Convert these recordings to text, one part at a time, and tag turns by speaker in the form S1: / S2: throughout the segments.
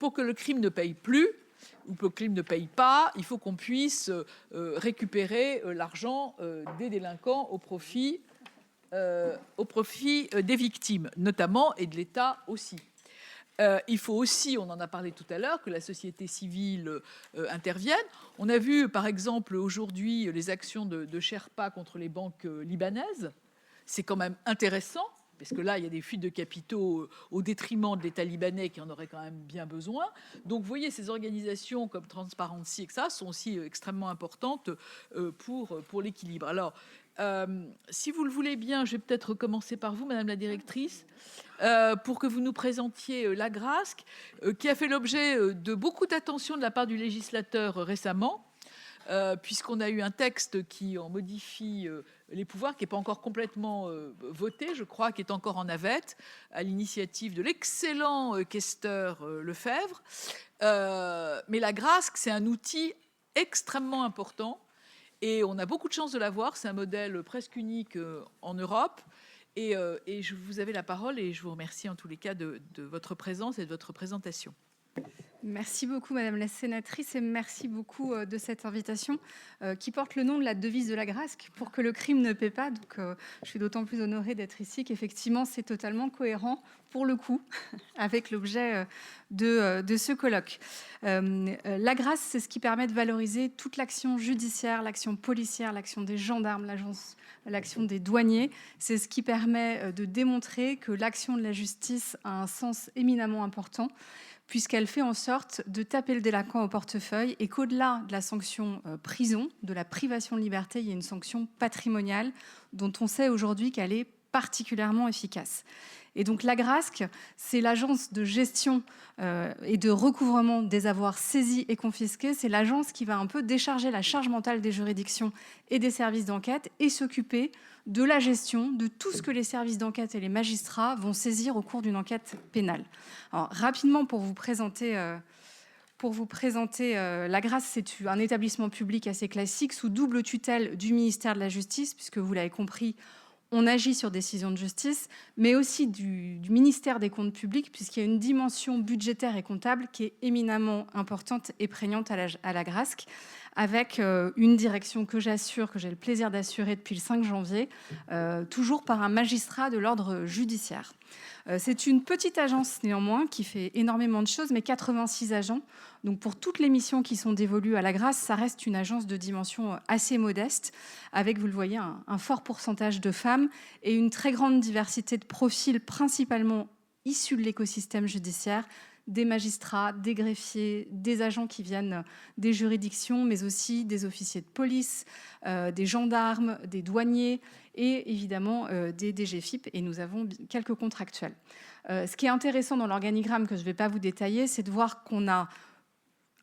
S1: pour que le crime ne paye plus, ou que le crime ne paye pas, il faut qu'on puisse récupérer l'argent des délinquants au profit des victimes, notamment, et de l'État aussi. Il faut aussi, on en a parlé tout à l'heure, que la société civile intervienne. On a vu, par exemple, aujourd'hui, les actions de Sherpa contre les banques libanaises. C'est quand même intéressant, parce que là, il y a des fuites de capitaux au détriment de l'État libanais qui en aurait quand même bien besoin. Donc, vous voyez, ces organisations comme Transparency, etc., sont aussi extrêmement importantes pour l'équilibre. Alors, si vous le voulez bien, je vais peut-être commencer par vous, Madame la directrice, pour que vous nous présentiez l'Agrasc, qui a fait l'objet de beaucoup d'attention de la part du législateur récemment, puisqu'on a eu un texte qui en modifie les pouvoirs, qui n'est pas encore complètement voté, je crois, qui est encore en navette, à l'initiative de l'excellent questeur Lefebvre. Mais l'Agrasc, c'est un outil extrêmement important. Et on a beaucoup de chance de l'avoir. C'est un modèle presque unique en Europe. Et vous avez la parole et je vous remercie en tous les cas de votre présence et de votre présentation.
S2: Merci beaucoup, Madame la sénatrice, et merci beaucoup de cette invitation qui porte le nom de la devise de l'Agrasc, pour que le crime ne paie pas. Donc, je suis d'autant plus honorée d'être ici qu'effectivement, c'est totalement cohérent, pour le coup, avec l'objet de ce colloque. L'Agrasc, c'est ce qui permet de valoriser toute l'action judiciaire, l'action policière, l'action des gendarmes, l'action des douaniers. C'est ce qui permet de démontrer que l'action de la justice a un sens éminemment important, puisqu'elle fait en sorte de taper le délinquant au portefeuille et qu'au-delà de la sanction prison, de la privation de liberté, il y a une sanction patrimoniale dont on sait aujourd'hui qu'elle est particulièrement efficace. Et donc l'Agrasc, c'est l'agence de gestion et de recouvrement des avoirs saisis et confisqués. C'est l'agence qui va un peu décharger la charge mentale des juridictions et des services d'enquête et s'occuper de la gestion de tout ce que les services d'enquête et les magistrats vont saisir au cours d'une enquête pénale. Alors, rapidement, pour vous présenter l'Agrasc, c'est un établissement public assez classique sous double tutelle du ministère de la Justice, puisque vous l'avez compris, on agit sur décision de justice, mais aussi du ministère des Comptes publics, puisqu'il y a une dimension budgétaire et comptable qui est éminemment importante et prégnante à l'Agrasc, avec une direction que j'ai le plaisir d'assurer depuis le 5 janvier, toujours par un magistrat de l'ordre judiciaire. C'est une petite agence néanmoins qui fait énormément de choses, mais 86 agents. Donc pour toutes les missions qui sont dévolues à l'Agrasc, ça reste une agence de dimension assez modeste, avec, vous le voyez, un fort pourcentage de femmes et une très grande diversité de profils, principalement issus de l'écosystème judiciaire, des magistrats, des greffiers, des agents qui viennent des juridictions, mais aussi des officiers de police, des gendarmes, des douaniers et évidemment des DGFIP, et nous avons quelques contractuels. Ce qui est intéressant dans l'organigramme, que je ne vais pas vous détailler, c'est de voir qu'on a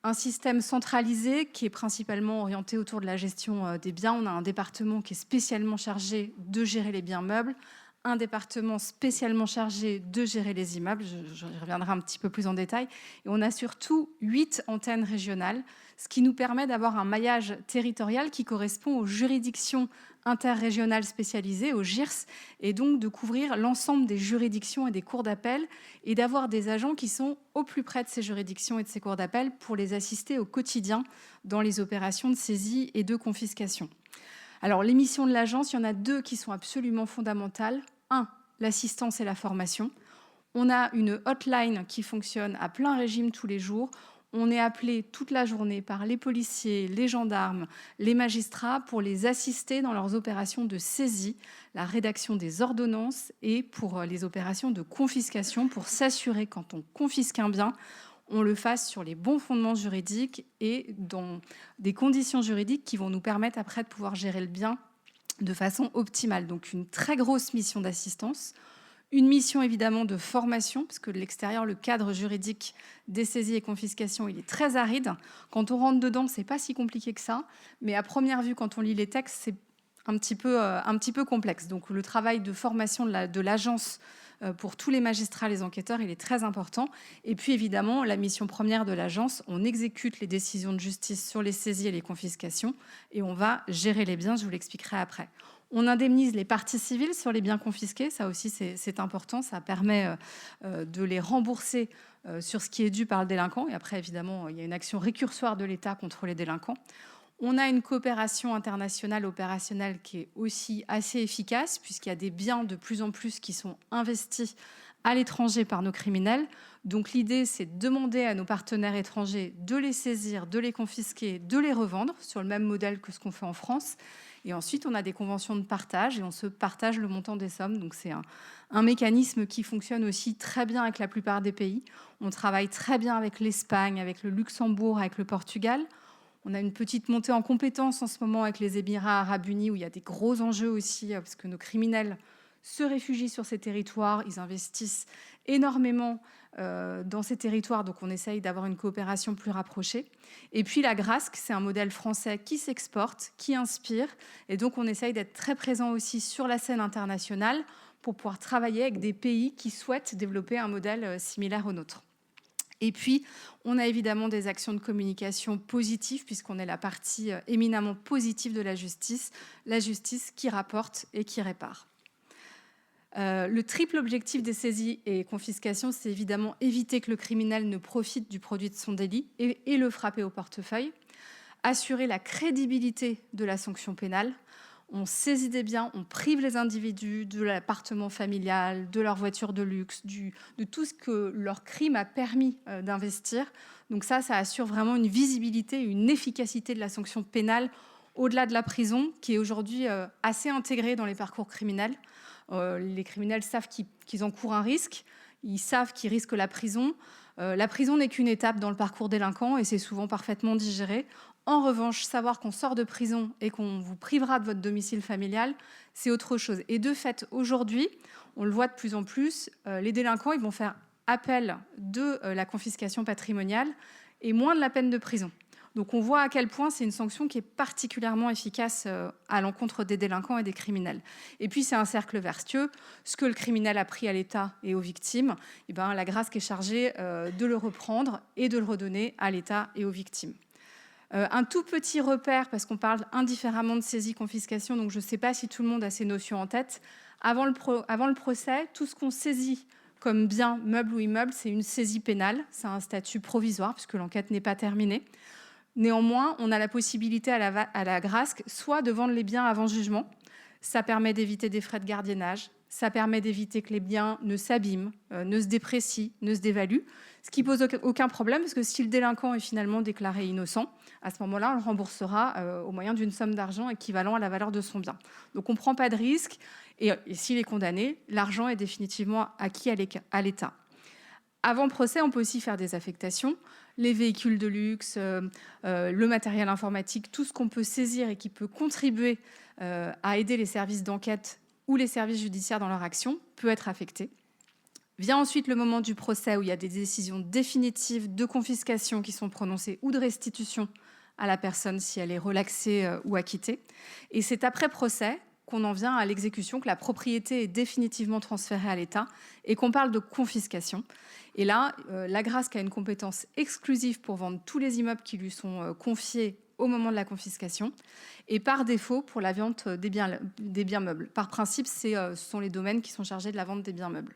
S2: un système centralisé qui est principalement orienté autour de la gestion des biens. On a un département qui est spécialement chargé de gérer les biens meubles, un département spécialement chargé de gérer les immeubles, je reviendrai un petit peu plus en détail, et on a surtout 8 antennes régionales, ce qui nous permet d'avoir un maillage territorial qui correspond aux juridictions interrégionales spécialisées, aux JIRS, et donc de couvrir l'ensemble des juridictions et des cours d'appel, et d'avoir des agents qui sont au plus près de ces juridictions et de ces cours d'appel pour les assister au quotidien dans les opérations de saisie et de confiscation. Alors, les missions de l'agence, il y en a 2 qui sont absolument fondamentales. 1, l'assistance et la formation. On a une hotline qui fonctionne à plein régime tous les jours. On est appelé toute la journée par les policiers, les gendarmes, les magistrats pour les assister dans leurs opérations de saisie, la rédaction des ordonnances et pour les opérations de confiscation, pour s'assurer quand on confisque un bien, on le fasse sur les bons fondements juridiques et dans des conditions juridiques qui vont nous permettre après de pouvoir gérer le bien de façon optimale. Donc une très grosse mission d'assistance, une mission évidemment de formation, parce que de l'extérieur, le cadre juridique des saisies et confiscations, il est très aride. Quand on rentre dedans, c'est pas si compliqué que ça, mais à première vue, quand on lit les textes, c'est un petit peu complexe. Donc le travail de formation de l'agence pour tous les magistrats, les enquêteurs, il est très important. Et puis évidemment, la mission première de l'agence, on exécute les décisions de justice sur les saisies et les confiscations et on va gérer les biens, je vous l'expliquerai après. On indemnise les parties civiles sur les biens confisqués. Ça aussi, c'est important. Ça permet de les rembourser sur ce qui est dû par le délinquant. Et après, évidemment, il y a une action récursoire de l'État contre les délinquants. On a une coopération internationale opérationnelle qui est aussi assez efficace, puisqu'il y a des biens de plus en plus qui sont investis à l'étranger par nos criminels. Donc l'idée, c'est de demander à nos partenaires étrangers de les saisir, de les confisquer, de les revendre, sur le même modèle que ce qu'on fait en France. Et ensuite, on a des conventions de partage et on se partage le montant des sommes. Donc c'est un mécanisme qui fonctionne aussi très bien avec la plupart des pays. On travaille très bien avec l'Espagne, avec le Luxembourg, avec le Portugal. On a une petite montée en compétences en ce moment avec les Émirats arabes unis, où il y a des gros enjeux aussi, parce que nos criminels se réfugient sur ces territoires, ils investissent énormément dans ces territoires, donc on essaye d'avoir une coopération plus rapprochée. Et puis la GRASC, c'est un modèle français qui s'exporte, qui inspire, et donc on essaye d'être très présent aussi sur la scène internationale pour pouvoir travailler avec des pays qui souhaitent développer un modèle similaire au nôtre. Et puis, on a évidemment des actions de communication positives, puisqu'on est la partie éminemment positive de la justice qui rapporte et qui répare. Le triple objectif des saisies et confiscations, c'est évidemment éviter que le criminel ne profite du produit de son délit et le frapper au portefeuille, assurer la crédibilité de la sanction pénale. On saisit des biens, on prive les individus de l'appartement familial, de leur voiture de luxe, de tout ce que leur crime a permis d'investir. Donc ça assure vraiment une visibilité, une efficacité de la sanction pénale au-delà de la prison, qui est aujourd'hui assez intégrée dans les parcours criminels. Les criminels savent qu'ils encourent un risque, ils savent qu'ils risquent la prison. La prison n'est qu'une étape dans le parcours délinquant et c'est souvent parfaitement digéré. En revanche, savoir qu'on sort de prison et qu'on vous privera de votre domicile familial, c'est autre chose. Et de fait, aujourd'hui, on le voit de plus en plus, les délinquants ils vont faire appel de la confiscation patrimoniale et moins de la peine de prison. Donc on voit à quel point c'est une sanction qui est particulièrement efficace à l'encontre des délinquants et des criminels. Et puis c'est un cercle vertueux. Ce que le criminel a pris à l'État et aux victimes, eh ben, la GRASC est chargée de le reprendre et de le redonner à l'État et aux victimes. Un tout petit repère, parce qu'on parle indifféremment de saisie-confiscation, donc je ne sais pas si tout le monde a ces notions en tête. Avant le procès, tout ce qu'on saisit comme bien, meuble ou immeuble, c'est une saisie pénale. C'est un statut provisoire, puisque l'enquête n'est pas terminée. Néanmoins, on a la possibilité à la GRASC soit de vendre les biens avant jugement. Ça permet d'éviter des frais de gardiennage. Ça permet d'éviter que les biens ne s'abîment, ne se déprécient, ne se dévaluent. Ce qui pose aucun problème, parce que si le délinquant est finalement déclaré innocent, à ce moment-là, on le remboursera au moyen d'une somme d'argent équivalent à la valeur de son bien. Donc on ne prend pas de risque. Et s'il est condamné, l'argent est définitivement acquis à l'État. Avant procès, on peut aussi faire des affectations. Les véhicules de luxe, le matériel informatique, tout ce qu'on peut saisir et qui peut contribuer à aider les services d'enquête ou les services judiciaires dans leur action peut être affecté. Vient ensuite le moment du procès où il y a des décisions définitives de confiscation qui sont prononcées ou de restitution à la personne si elle est relaxée ou acquittée. Et c'est après procès qu'on en vient à l'exécution, que la propriété est définitivement transférée à l'État et qu'on parle de confiscation. Et là, la GRASC a une compétence exclusive pour vendre tous les immeubles qui lui sont confiés au moment de la confiscation et par défaut pour la vente des biens meubles. Par principe, ce sont les domaines qui sont chargés de la vente des biens meubles.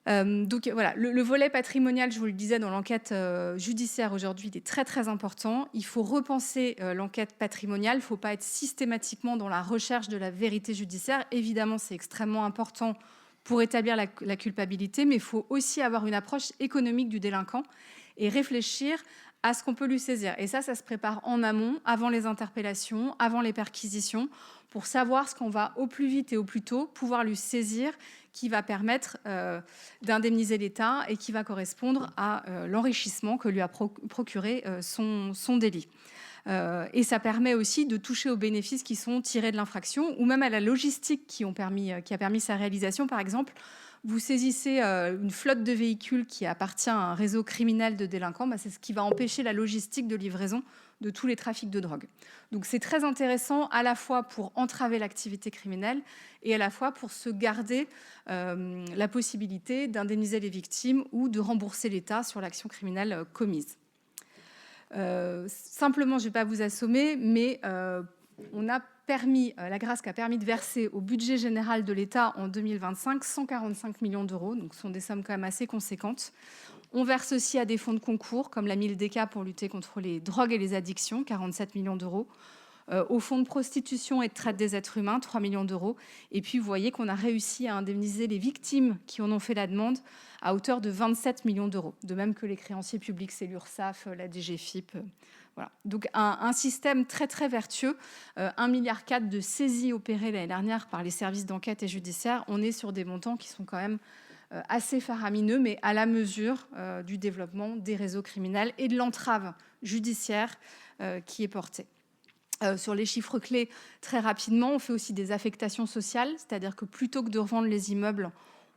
S2: Donc voilà, le volet patrimonial, je vous le disais, dans l'enquête judiciaire aujourd'hui, il est très très important. Il faut repenser l'enquête patrimoniale. Il ne faut pas être systématiquement dans la recherche de la vérité judiciaire. Évidemment, c'est extrêmement important pour établir la culpabilité, mais il faut aussi avoir une approche économique du délinquant et réfléchir à ce qu'on peut lui saisir. Et ça se prépare en amont, avant les interpellations, avant les perquisitions, pour savoir ce qu'on va au plus vite et au plus tôt pouvoir lui saisir, qui va permettre d'indemniser l'État et qui va correspondre à l'enrichissement que lui a procuré son délit. Et ça permet aussi de toucher aux bénéfices qui sont tirés de l'infraction ou même à la logistique qui a permis sa réalisation. Par exemple, vous saisissez une flotte de véhicules qui appartient à un réseau criminel de délinquants, c'est ce qui va empêcher la logistique de livraison de tous les trafics de drogue. Donc c'est très intéressant à la fois pour entraver l'activité criminelle et à la fois pour se garder la possibilité d'indemniser les victimes ou de rembourser l'État sur l'action criminelle commise. Simplement, je ne vais pas vous assommer, mais on a l'Agrasc a permis de verser au budget général de l'État en 2025 145 millions d'euros, donc ce sont des sommes quand même assez conséquentes. On verse aussi à des fonds de concours, comme la Mildeca pour lutter contre les drogues et les addictions, 47 millions d'euros. Au fonds de prostitution et de traite des êtres humains, 3 millions d'euros. Et puis, vous voyez qu'on a réussi à indemniser les victimes qui en ont fait la demande à hauteur de 27 millions d'euros. De même que les créanciers publics, c'est l'URSSAF, la DGFiP. Voilà. Donc, un système très, très vertueux. 1,4 milliard de saisies opérées l'année dernière par les services d'enquête et judiciaires. On est sur des montants qui sont quand même assez faramineux, mais à la mesure du développement des réseaux criminels et de l'entrave judiciaire qui est portée. Sur les chiffres clés, très rapidement, on fait aussi des affectations sociales, c'est-à-dire que plutôt que de revendre les immeubles,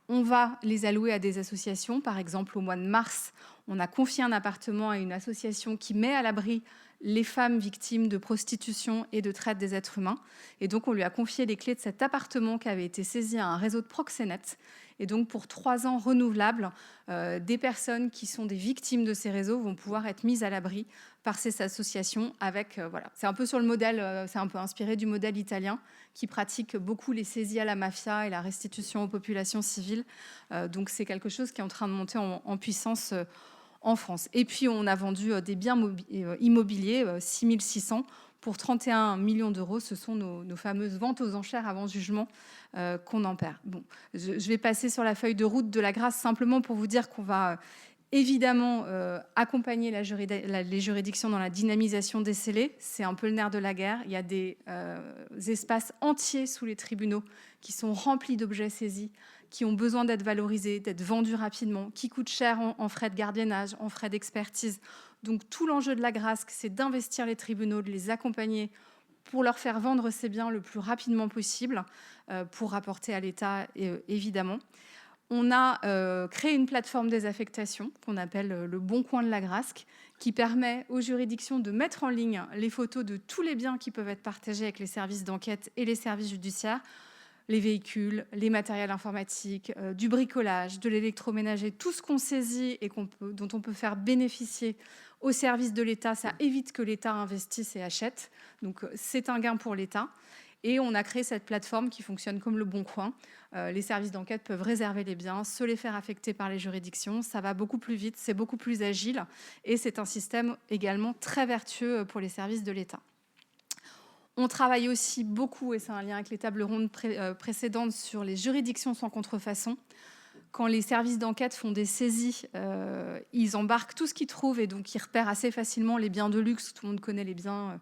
S2: on va les allouer à des associations. Par exemple, au mois de mars, on a confié un appartement à une association qui met à l'abri les femmes victimes de prostitution et de traite des êtres humains. Et donc, on lui a confié les clés de cet appartement qui avait été saisi à un réseau de proxénètes. Et donc, pour 3 ans renouvelables, des personnes qui sont des victimes de ces réseaux vont pouvoir être mises à l'abri par ces associations. Voilà. C'est un peu sur le modèle, c'est un peu inspiré du modèle italien qui pratique beaucoup les saisies à la mafia et la restitution aux populations civiles. Donc, c'est quelque chose qui est en train de monter en puissance en France. Et puis, on a vendu des biens immobiliers, 6 600 pour 31 millions d'euros. Ce sont nos fameuses ventes aux enchères avant jugement qu'on en perd. Bon, je vais passer sur la feuille de route de l'Agrasc simplement pour vous dire qu'on va évidemment accompagner les juridictions dans la dynamisation des scellés. C'est un peu le nerf de la guerre. Il y a des espaces entiers sous les tribunaux qui sont remplis d'objets saisis, qui ont besoin d'être valorisés, d'être vendus rapidement, qui coûtent cher en frais de gardiennage, en frais d'expertise. Donc tout l'enjeu de l'Agrasc, c'est d'investir les tribunaux, de les accompagner pour leur faire vendre ces biens le plus rapidement possible, pour rapporter à l'État, évidemment. On a créé une plateforme des affectations qu'on appelle le Bon Coin de l'Agrasc, qui permet aux juridictions de mettre en ligne les photos de tous les biens qui peuvent être partagés avec les services d'enquête et les services judiciaires, les véhicules, les matériels informatiques, du bricolage, de l'électroménager, tout ce qu'on saisit et dont on peut faire bénéficier au service de l'État. Ça évite que l'État investisse et achète. Donc, c'est un gain pour l'État. Et on a créé cette plateforme qui fonctionne comme le Bon Coin. Les services d'enquête peuvent réserver les biens, se les faire affecter par les juridictions. Ça va beaucoup plus vite, c'est beaucoup plus agile. Et c'est un système également très vertueux pour les services de l'État. On travaille aussi beaucoup, et c'est un lien avec les tables rondes précédentes, sur les juridictions sans contrefaçon. Quand les services d'enquête font des saisies, ils embarquent tout ce qu'ils trouvent et donc ils repèrent assez facilement les biens de luxe. Tout le monde connaît les biens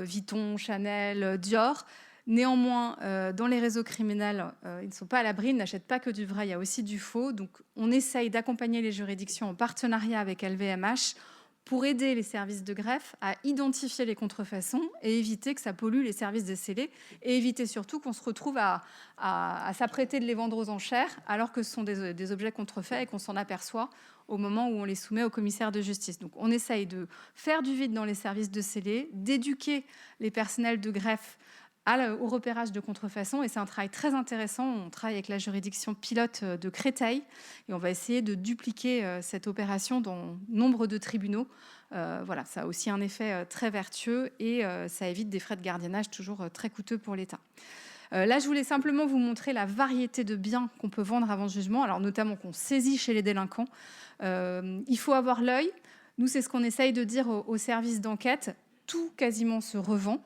S2: Vuitton, Chanel, Dior. Néanmoins, dans les réseaux criminels, ils ne sont pas à l'abri, ils n'achètent pas que du vrai, il y a aussi du faux. Donc on essaye d'accompagner les juridictions en partenariat avec LVMH pour aider les services de greffe à identifier les contrefaçons et éviter que ça pollue les services des scellés et éviter surtout qu'on se retrouve à s'apprêter de les vendre aux enchères alors que ce sont des objets contrefaits et qu'on s'en aperçoit au moment où on les soumet au commissaire de justice. Donc on essaye de faire du vide dans les services de scellés, d'éduquer les personnels de greffe au repérage de contrefaçon, et c'est un travail très intéressant. On travaille avec la juridiction pilote de Créteil et on va essayer de dupliquer cette opération dans nombre de tribunaux. Voilà, ça a aussi un effet très vertueux et ça évite des frais de gardiennage toujours très coûteux pour l'État. Là, je voulais simplement vous montrer la variété de biens qu'on peut vendre avant jugement, alors notamment qu'on saisit chez les délinquants. Il faut avoir l'œil. Nous, c'est ce qu'on essaye de dire aux services d'enquête. Tout quasiment se revend.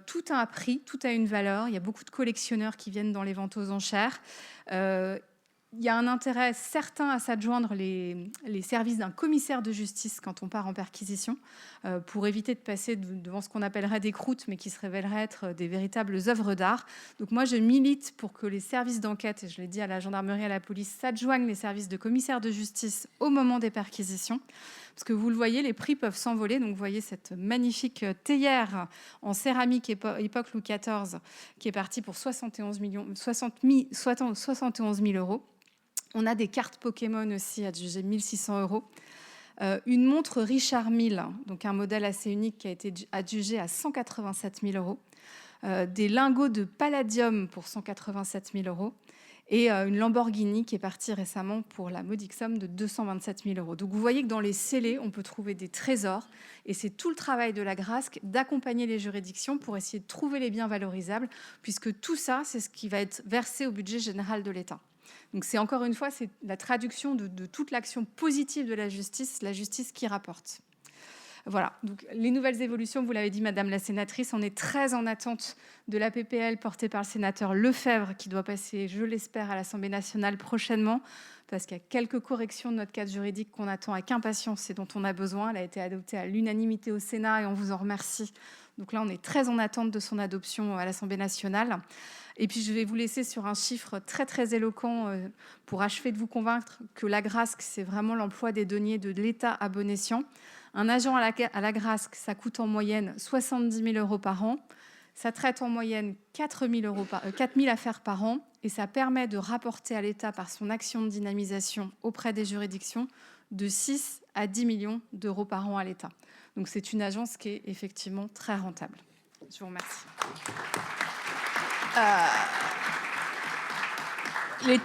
S2: Tout a un prix, tout a une valeur. Il y a beaucoup de collectionneurs qui viennent dans les ventes aux enchères. Il y a un intérêt certain à s'adjoindre les services d'un commissaire de justice quand on part en perquisition, pour éviter de passer devant ce qu'on appellerait des croûtes, mais qui se révéleraient être des véritables œuvres d'art. Donc moi, je milite pour que les services d'enquête, et je l'ai dit à la gendarmerie et à la police, s'adjoignent les services de commissaire de justice au moment des perquisitions. Parce que vous le voyez, les prix peuvent s'envoler. Donc vous voyez cette magnifique théière en céramique époque Louis XIV qui est partie pour 71 000 euros. On a des cartes Pokémon aussi adjugées 1 600 euros. Une montre Richard Mille, donc un modèle assez unique qui a été adjugé à 187 000 euros. Des lingots de palladium pour 187 000 euros. et une Lamborghini qui est partie récemment pour la modique somme de 227 000 euros. Donc vous voyez que dans les scellés, on peut trouver des trésors, et c'est tout le travail de l'Agrasc d'accompagner les juridictions pour essayer de trouver les biens valorisables, puisque tout ça, c'est ce qui va être versé au budget général de l'État. Donc c'est encore une fois, c'est la traduction de toute l'action positive de la justice qui rapporte. Voilà, donc les nouvelles évolutions, vous l'avez dit Madame la sénatrice, on est très en attente de la PPL portée par le sénateur Lefebvre qui doit passer, je l'espère, à l'Assemblée nationale prochainement, parce qu'il y a quelques corrections de notre cadre juridique qu'on attend avec impatience et dont on a besoin. Elle a été adoptée à l'unanimité au Sénat et on vous en remercie. Donc là, on est très en attente de son adoption à l'Assemblée nationale. Et puis, je vais vous laisser sur un chiffre très, très éloquent pour achever de vous convaincre que l'Agrasc, c'est vraiment l'emploi des deniers de l'État à bon escient. Un agent à l'Agrasc, ça coûte en moyenne 70 000 euros par an. Ça traite en moyenne 4 000 affaires par an et ça permet de rapporter à l'État, par son action de dynamisation auprès des juridictions, de 6 à 10 millions d'euros par an à l'État. Donc c'est une agence qui est effectivement très rentable. Je vous remercie.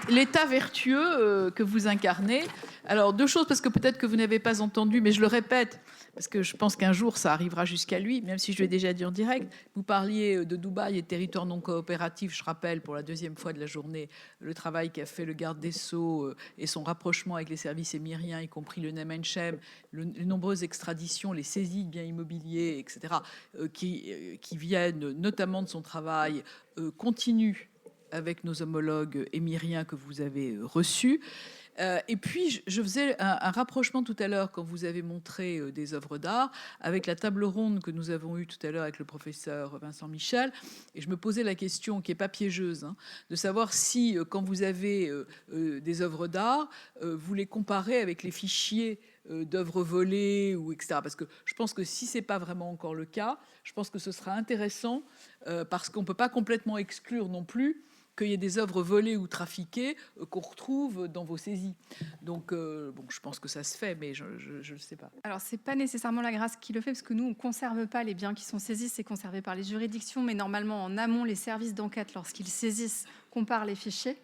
S1: L'État vertueux que vous incarnez. Alors, deux choses, parce que peut-être que vous n'avez pas entendu, mais je le répète, parce que je pense qu'un jour, ça arrivera jusqu'à lui, même si je l'ai déjà dit en direct. Vous parliez de Dubaï et territoire non coopératif. Je rappelle, pour la deuxième fois de la journée, le travail qu'a fait le garde des Sceaux et son rapprochement avec les services émiriens, y compris le Nem and Shem, les nombreuses extraditions, les saisies de biens immobiliers, etc., qui viennent notamment de son travail, continuent avec nos homologues émiriens que vous avez reçus. Et puis, je faisais un rapprochement tout à l'heure quand vous avez montré des œuvres d'art avec la table ronde que nous avons eue tout à l'heure avec le professeur Vincent Michel. Et je me posais la question, qui n'est pas piégeuse, de savoir si, quand vous avez des œuvres d'art, vous les comparez avec les fichiers d'œuvres volées, ou etc. Parce que je pense que si ce n'est pas vraiment encore le cas, je pense que ce sera intéressant, parce qu'on ne peut pas complètement exclure non plus qu'il y ait des œuvres volées ou trafiquées qu'on retrouve dans vos saisies. Donc, bon, je pense que ça se fait, mais je ne sais pas.
S2: Alors, ce n'est pas nécessairement l'Agrasc qui le fait, parce que nous, on ne conserve pas les biens qui sont saisis, c'est conservé par les juridictions, mais normalement, en amont, les services d'enquête, lorsqu'ils saisissent, comparent les fichiers.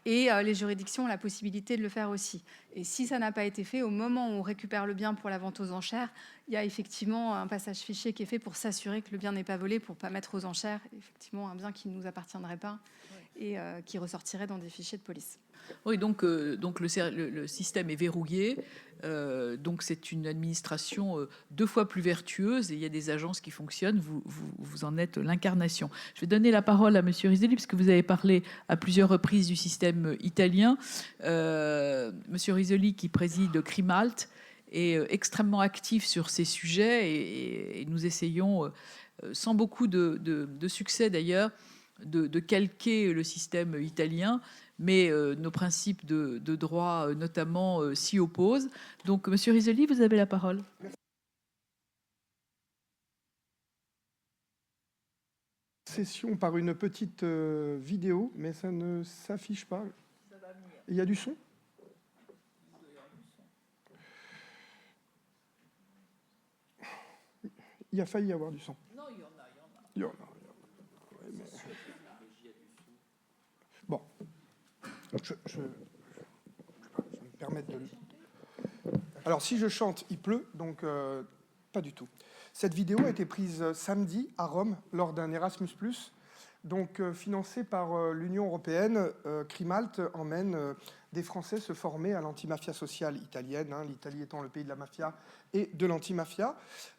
S2: Et les juridictions ont la possibilité de le faire aussi. Et si ça n'a pas été fait, au moment où on récupère le bien pour la vente aux enchères, il y a effectivement un passage fichier qui est fait pour s'assurer que le bien n'est pas volé, pour ne pas mettre aux enchères effectivement un bien qui ne nous appartiendrait pas et qui ressortirait dans des fichiers de police.
S1: Oui, donc le système est verrouillé. Donc c'est une administration 2 fois plus vertueuse et il y a des agences qui fonctionnent. Vous en êtes l'incarnation. Je vais donner la parole à Monsieur Risoli parce que vous avez parlé à plusieurs reprises du système italien. Monsieur Risoli, qui préside Crimalt, est extrêmement actif sur ces sujets et nous essayons, sans beaucoup de succès d'ailleurs, de calquer le système italien, mais nos principes de droit notamment s'y opposent. Donc, Monsieur Risoli, vous avez la parole.
S3: Session par une petite vidéo, mais ça ne s'affiche pas. Il y a du son ? Il a failli y avoir du son.
S1: Non, il y en a.
S3: Ouais, mais... Bon. Je vais me permettre de... Alors, si je chante, il pleut, donc pas du tout. Cette vidéo a été prise samedi à Rome lors d'un Erasmus+, donc financé par l'Union européenne. Crimalt emmène des Français se former à l'antimafia sociale italienne, l'Italie étant le pays de la mafia et de l'antimafia.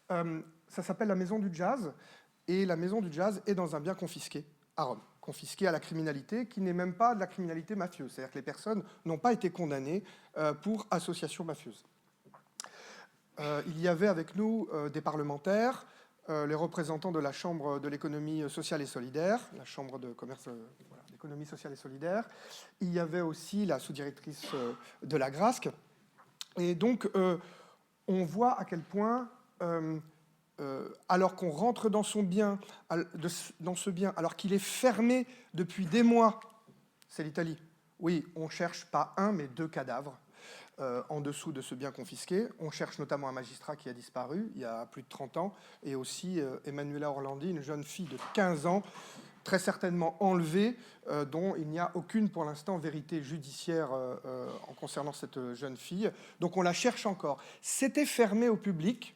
S3: Ça s'appelle la Maison du Jazz, et la Maison du Jazz est dans un bien confisqué à Rome, confisqué à la criminalité, qui n'est même pas de la criminalité mafieuse. C'est-à-dire que les personnes n'ont pas été condamnées pour association mafieuse. Il y avait avec nous des parlementaires, les représentants de la Chambre de l'économie sociale et solidaire, la Chambre de commerce d'économie sociale et solidaire. Il y avait aussi la sous-directrice de l'Agrasc. Et donc, on voit à quel point, alors qu'on rentre dans son bien, alors qu'il est fermé depuis des mois, c'est l'Italie. Oui, on ne cherche pas un, mais 2 cadavres. En dessous de ce bien confisqué. On cherche notamment un magistrat qui a disparu il y a plus de 30 ans, et aussi Emanuela Orlandi, une jeune fille de 15 ans, très certainement enlevées, dont il n'y a aucune pour l'instant vérité judiciaire en concernant cette jeune fille. Donc on la cherche encore. C'était fermé au public.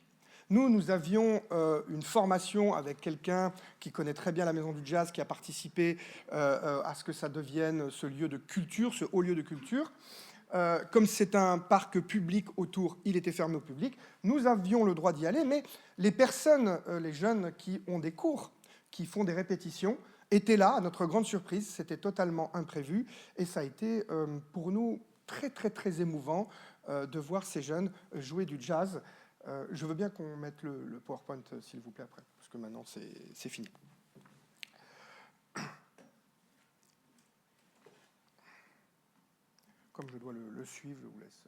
S3: Nous avions une formation avec quelqu'un qui connaît très bien la Maison du Jazz, qui a participé à ce que ça devienne ce lieu de culture, ce haut lieu de culture. Comme c'est un parc public autour, il était fermé au public. Nous avions le droit d'y aller, mais les personnes, les jeunes qui ont des cours, qui font des répétitions, étaient là, à notre grande surprise. C'était totalement imprévu, et ça a été pour nous très, très, très émouvant de voir ces jeunes jouer du jazz. Je veux bien qu'on mette le PowerPoint, s'il vous plaît, après, parce que maintenant, c'est fini. Comme je dois le suivre, je vous laisse...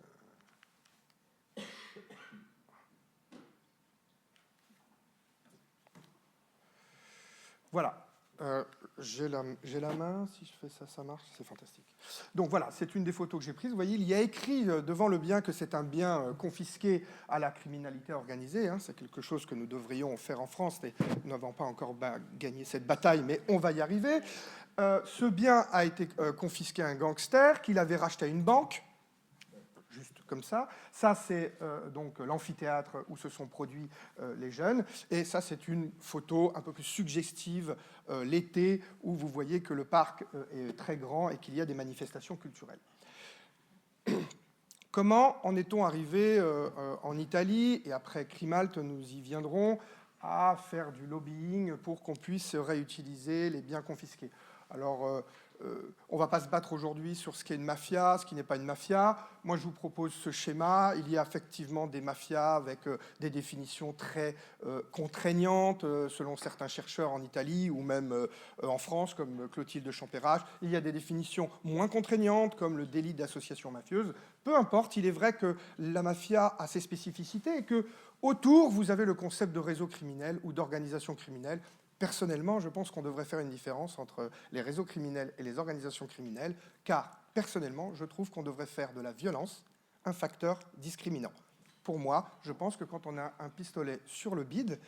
S3: Voilà. J'ai la main, si je fais ça, ça marche, c'est fantastique. Donc voilà, c'est une des photos que j'ai prises. Vous voyez, il y a écrit devant le bien que c'est un bien confisqué à la criminalité organisée. Hein. C'est quelque chose que nous devrions faire en France. Et nous n'avons pas encore gagné cette bataille, mais on va y arriver. Ce bien a été confisqué à un gangster qu'il avait racheté à une banque. Juste comme ça. Ça, c'est donc l'amphithéâtre où se sont produits les jeunes. Et ça, c'est une photo un peu plus suggestive l'été, où vous voyez que le parc est très grand et qu'il y a des manifestations culturelles. Comment en est-on arrivé en Italie, et après Crimalt, nous y viendrons, à faire du lobbying pour qu'on puisse réutiliser les biens confisqués? Alors, on ne va pas se battre aujourd'hui sur ce qui est une mafia, ce qui n'est pas une mafia. Moi, je vous propose ce schéma. Il y a effectivement des mafias avec des définitions très contraignantes, selon certains chercheurs en Italie ou même en France, comme Clotilde Champérage. Il y a des définitions moins contraignantes, comme le délit d'association mafieuse. Peu importe, il est vrai que la mafia a ses spécificités et que autour, vous avez le concept de réseau criminel ou d'organisation criminelle. Personnellement, je pense qu'on devrait faire une différence entre les réseaux criminels et les organisations criminelles, car, personnellement, je trouve qu'on devrait faire de la violence un facteur discriminant. Pour moi, je pense que quand on a un pistolet sur le bide,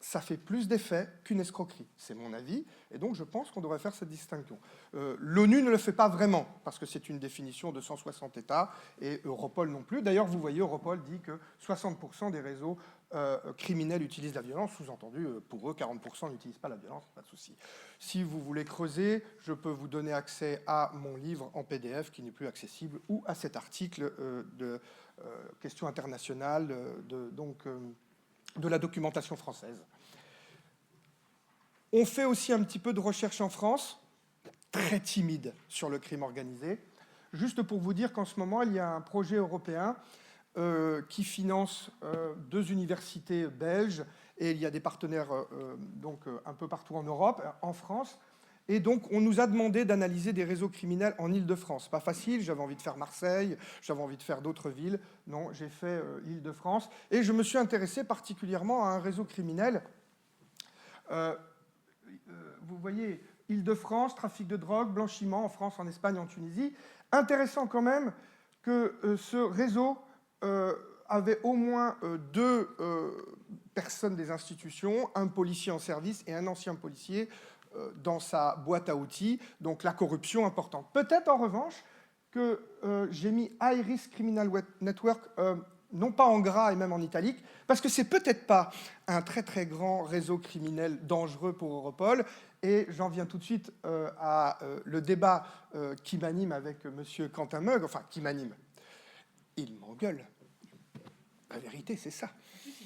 S3: ça fait plus d'effet qu'une escroquerie. C'est mon avis, et donc je pense qu'on devrait faire cette distinction. L'ONU ne le fait pas vraiment, parce que c'est une définition de 160 États, et Europol non plus. D'ailleurs, vous voyez, Europol dit que 60% des réseaux criminels utilisent la violence, sous-entendu, pour eux, 40% n'utilisent pas la violence, pas de souci. Si vous voulez creuser, je peux vous donner accès à mon livre en PDF, qui n'est plus accessible, ou à cet article de questions internationales, de la documentation française. On fait aussi un petit peu de recherche en France, très timide sur le crime organisé. Juste pour vous dire qu'en ce moment, il y a un projet européen qui finance 2 universités belges, et il y a des partenaires donc, un peu partout en Europe, en France. Et donc, on nous a demandé d'analyser des réseaux criminels en Île-de-France. Pas facile, j'avais envie de faire Marseille, j'avais envie de faire d'autres villes. Non, j'ai fait l'Île-de-France. Et je me suis intéressé particulièrement à un réseau criminel. Vous voyez, Île-de-France, trafic de drogue, blanchiment en France, en Espagne, en Tunisie. Intéressant quand même que ce réseau avait au moins 2 personnes des institutions, un policier en service et un ancien policier dans sa boîte à outils, donc la corruption importante. Peut-être en revanche que j'ai mis High Risk Criminal Network, non pas en gras et même en italique, parce que c'est peut-être pas un très très grand réseau criminel dangereux pour Europol. Et j'en viens tout de suite à le débat qui m'anime avec monsieur Quentin Meug, enfin qui m'anime. Il m'engueule. La vérité, c'est ça.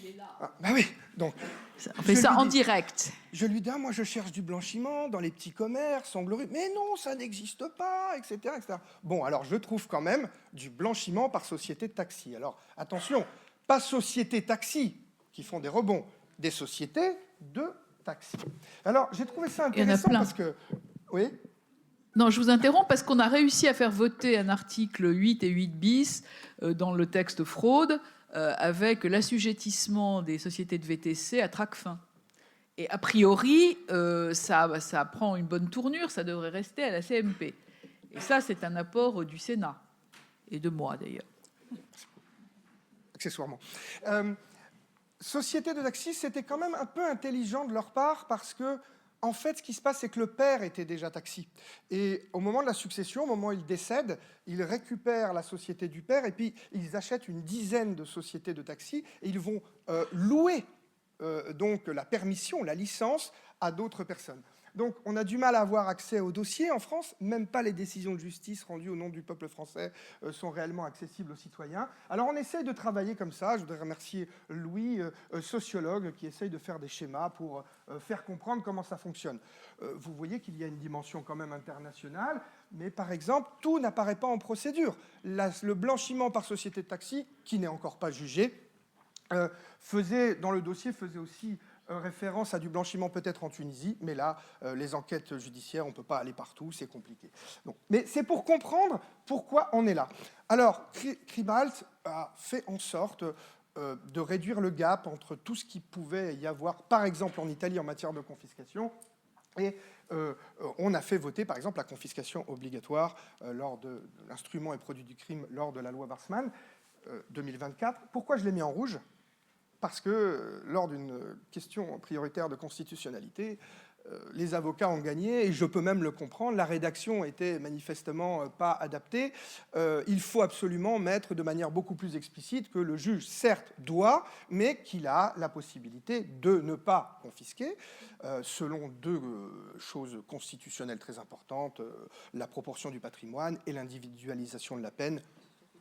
S1: Il est là.
S3: Ah, bah oui, donc...
S1: On fait ça en direct.
S3: Je lui dis, moi je cherche du blanchiment dans les petits commerces, en glorieux. Mais non, ça n'existe pas, etc., etc. Bon, alors je trouve quand même du blanchiment par société de taxi. Alors attention, pas société taxi qui font des rebonds, des sociétés de taxi. Alors j'ai trouvé ça intéressant parce que... Oui.
S1: Non, je vous interromps parce qu'on a réussi à faire voter un article 8 et 8 bis dans le texte fraude avec l'assujettissement des sociétés de VTC à Tracfin. Et a priori, ça prend une bonne tournure, ça devrait rester à la CMP. Et ça, c'est un apport du Sénat, et de moi d'ailleurs.
S3: Accessoirement. Société de taxi, c'était quand même un peu intelligent de leur part parce que En fait, ce qui se passe, c'est que le père était déjà taxi. Et au moment de la succession, au moment où il décède, il récupère la société du père et puis ils achètent une dizaine de sociétés de taxi et ils vont louer donc la permission, la licence à d'autres personnes. Donc on a du mal à avoir accès aux dossiers en France, même pas les décisions de justice rendues au nom du peuple français sont réellement accessibles aux citoyens. Alors on essaye de travailler comme ça, je voudrais remercier Louis, sociologue, qui essaye de faire des schémas pour faire comprendre comment ça fonctionne. Vous voyez qu'il y a une dimension quand même internationale, mais par exemple, tout n'apparaît pas en procédure. Le blanchiment par société de taxi, qui n'est encore pas jugé, dans le dossier faisait aussi référence à du blanchiment peut-être en Tunisie, mais là, les enquêtes judiciaires, on ne peut pas aller partout, c'est compliqué. Donc, mais c'est pour comprendre pourquoi on est là. Alors, Kribalt a fait en sorte de réduire le gap entre tout ce qu'il pouvait y avoir, par exemple en Italie, en matière de confiscation, et on a fait voter, par exemple, la confiscation obligatoire lors de l'instrument et produit du crime lors de la loi Warsmann 2024. Pourquoi je l'ai mis en rouge ? Parce que lors d'une question prioritaire de constitutionnalité, les avocats ont gagné, et je peux même le comprendre, la rédaction était manifestement pas adaptée. Il faut absolument mettre de manière beaucoup plus explicite que le juge, certes, doit, mais qu'il a la possibilité de ne pas confisquer, selon deux choses constitutionnelles très importantes, la proportion du patrimoine et l'individualisation de la peine.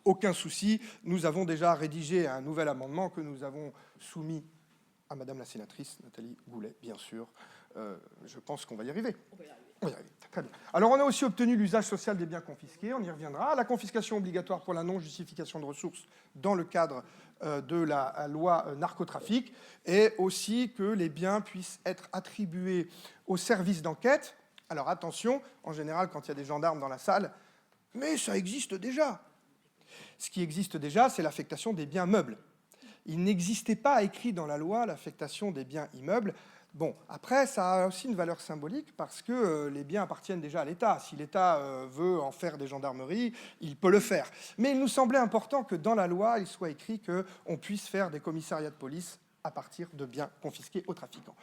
S3: Aucun souci, nous avons déjà rédigé un nouvel amendement que nous avons soumis à Madame la sénatrice Nathalie Goulet, bien sûr. Je pense qu'on va y arriver. On va y arriver. Très bien. Alors, on a aussi obtenu l'usage social des biens confisqués, on y reviendra. La confiscation obligatoire pour la non-justification de ressources dans le cadre de la loi narcotrafic, et aussi que les biens puissent être attribués aux services d'enquête. Alors, attention, en général, quand il y a des gendarmes dans la salle, mais ça existe déjà. Ce qui existe déjà, c'est l'affectation des biens meubles. Il n'existait pas écrit dans la loi l'affectation des biens immeubles. Bon, après, ça a aussi une valeur symbolique parce que les biens appartiennent déjà à l'État. Si l'État veut en faire des gendarmeries, il peut le faire. Mais il nous semblait important que dans la loi, il soit écrit qu'on puisse faire des commissariats de police à partir de biens confisqués aux trafiquants.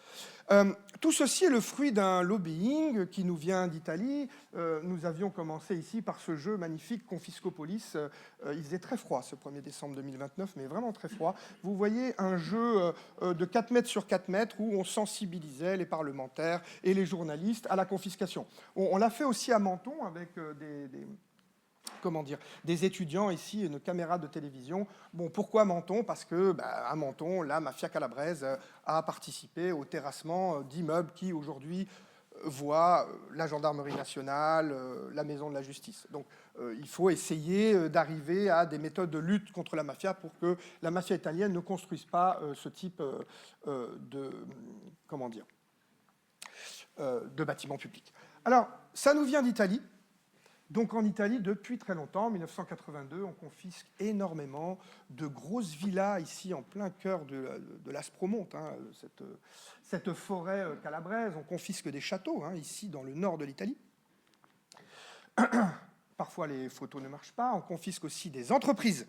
S3: Tout ceci est le fruit d'un lobbying qui nous vient d'Italie. Nous avions commencé ici par ce jeu magnifique Confiscopolis. Il faisait très froid ce 1er décembre 2029, mais vraiment très froid. Vous voyez un jeu de 4 mètres sur 4 mètres où on sensibilisait les parlementaires et les journalistes à la confiscation. On l'a fait aussi à Menton avec des étudiants ici, une caméra de télévision. Bon, pourquoi Menton ? Parce que à Menton, la mafia calabraise a participé au terrassement d'immeubles qui aujourd'hui voient la gendarmerie nationale, la maison de la justice. Donc il faut essayer d'arriver à des méthodes de lutte contre la mafia pour que la mafia italienne ne construise pas ce type de bâtiments publics. Alors, ça nous vient d'Italie. Donc en Italie, depuis très longtemps, en 1982, on confisque énormément de grosses villas ici en plein cœur de l'Aspromonte, cette forêt calabraise. On confisque des châteaux ici dans le nord de l'Italie. Parfois les photos ne marchent pas. On confisque aussi des entreprises.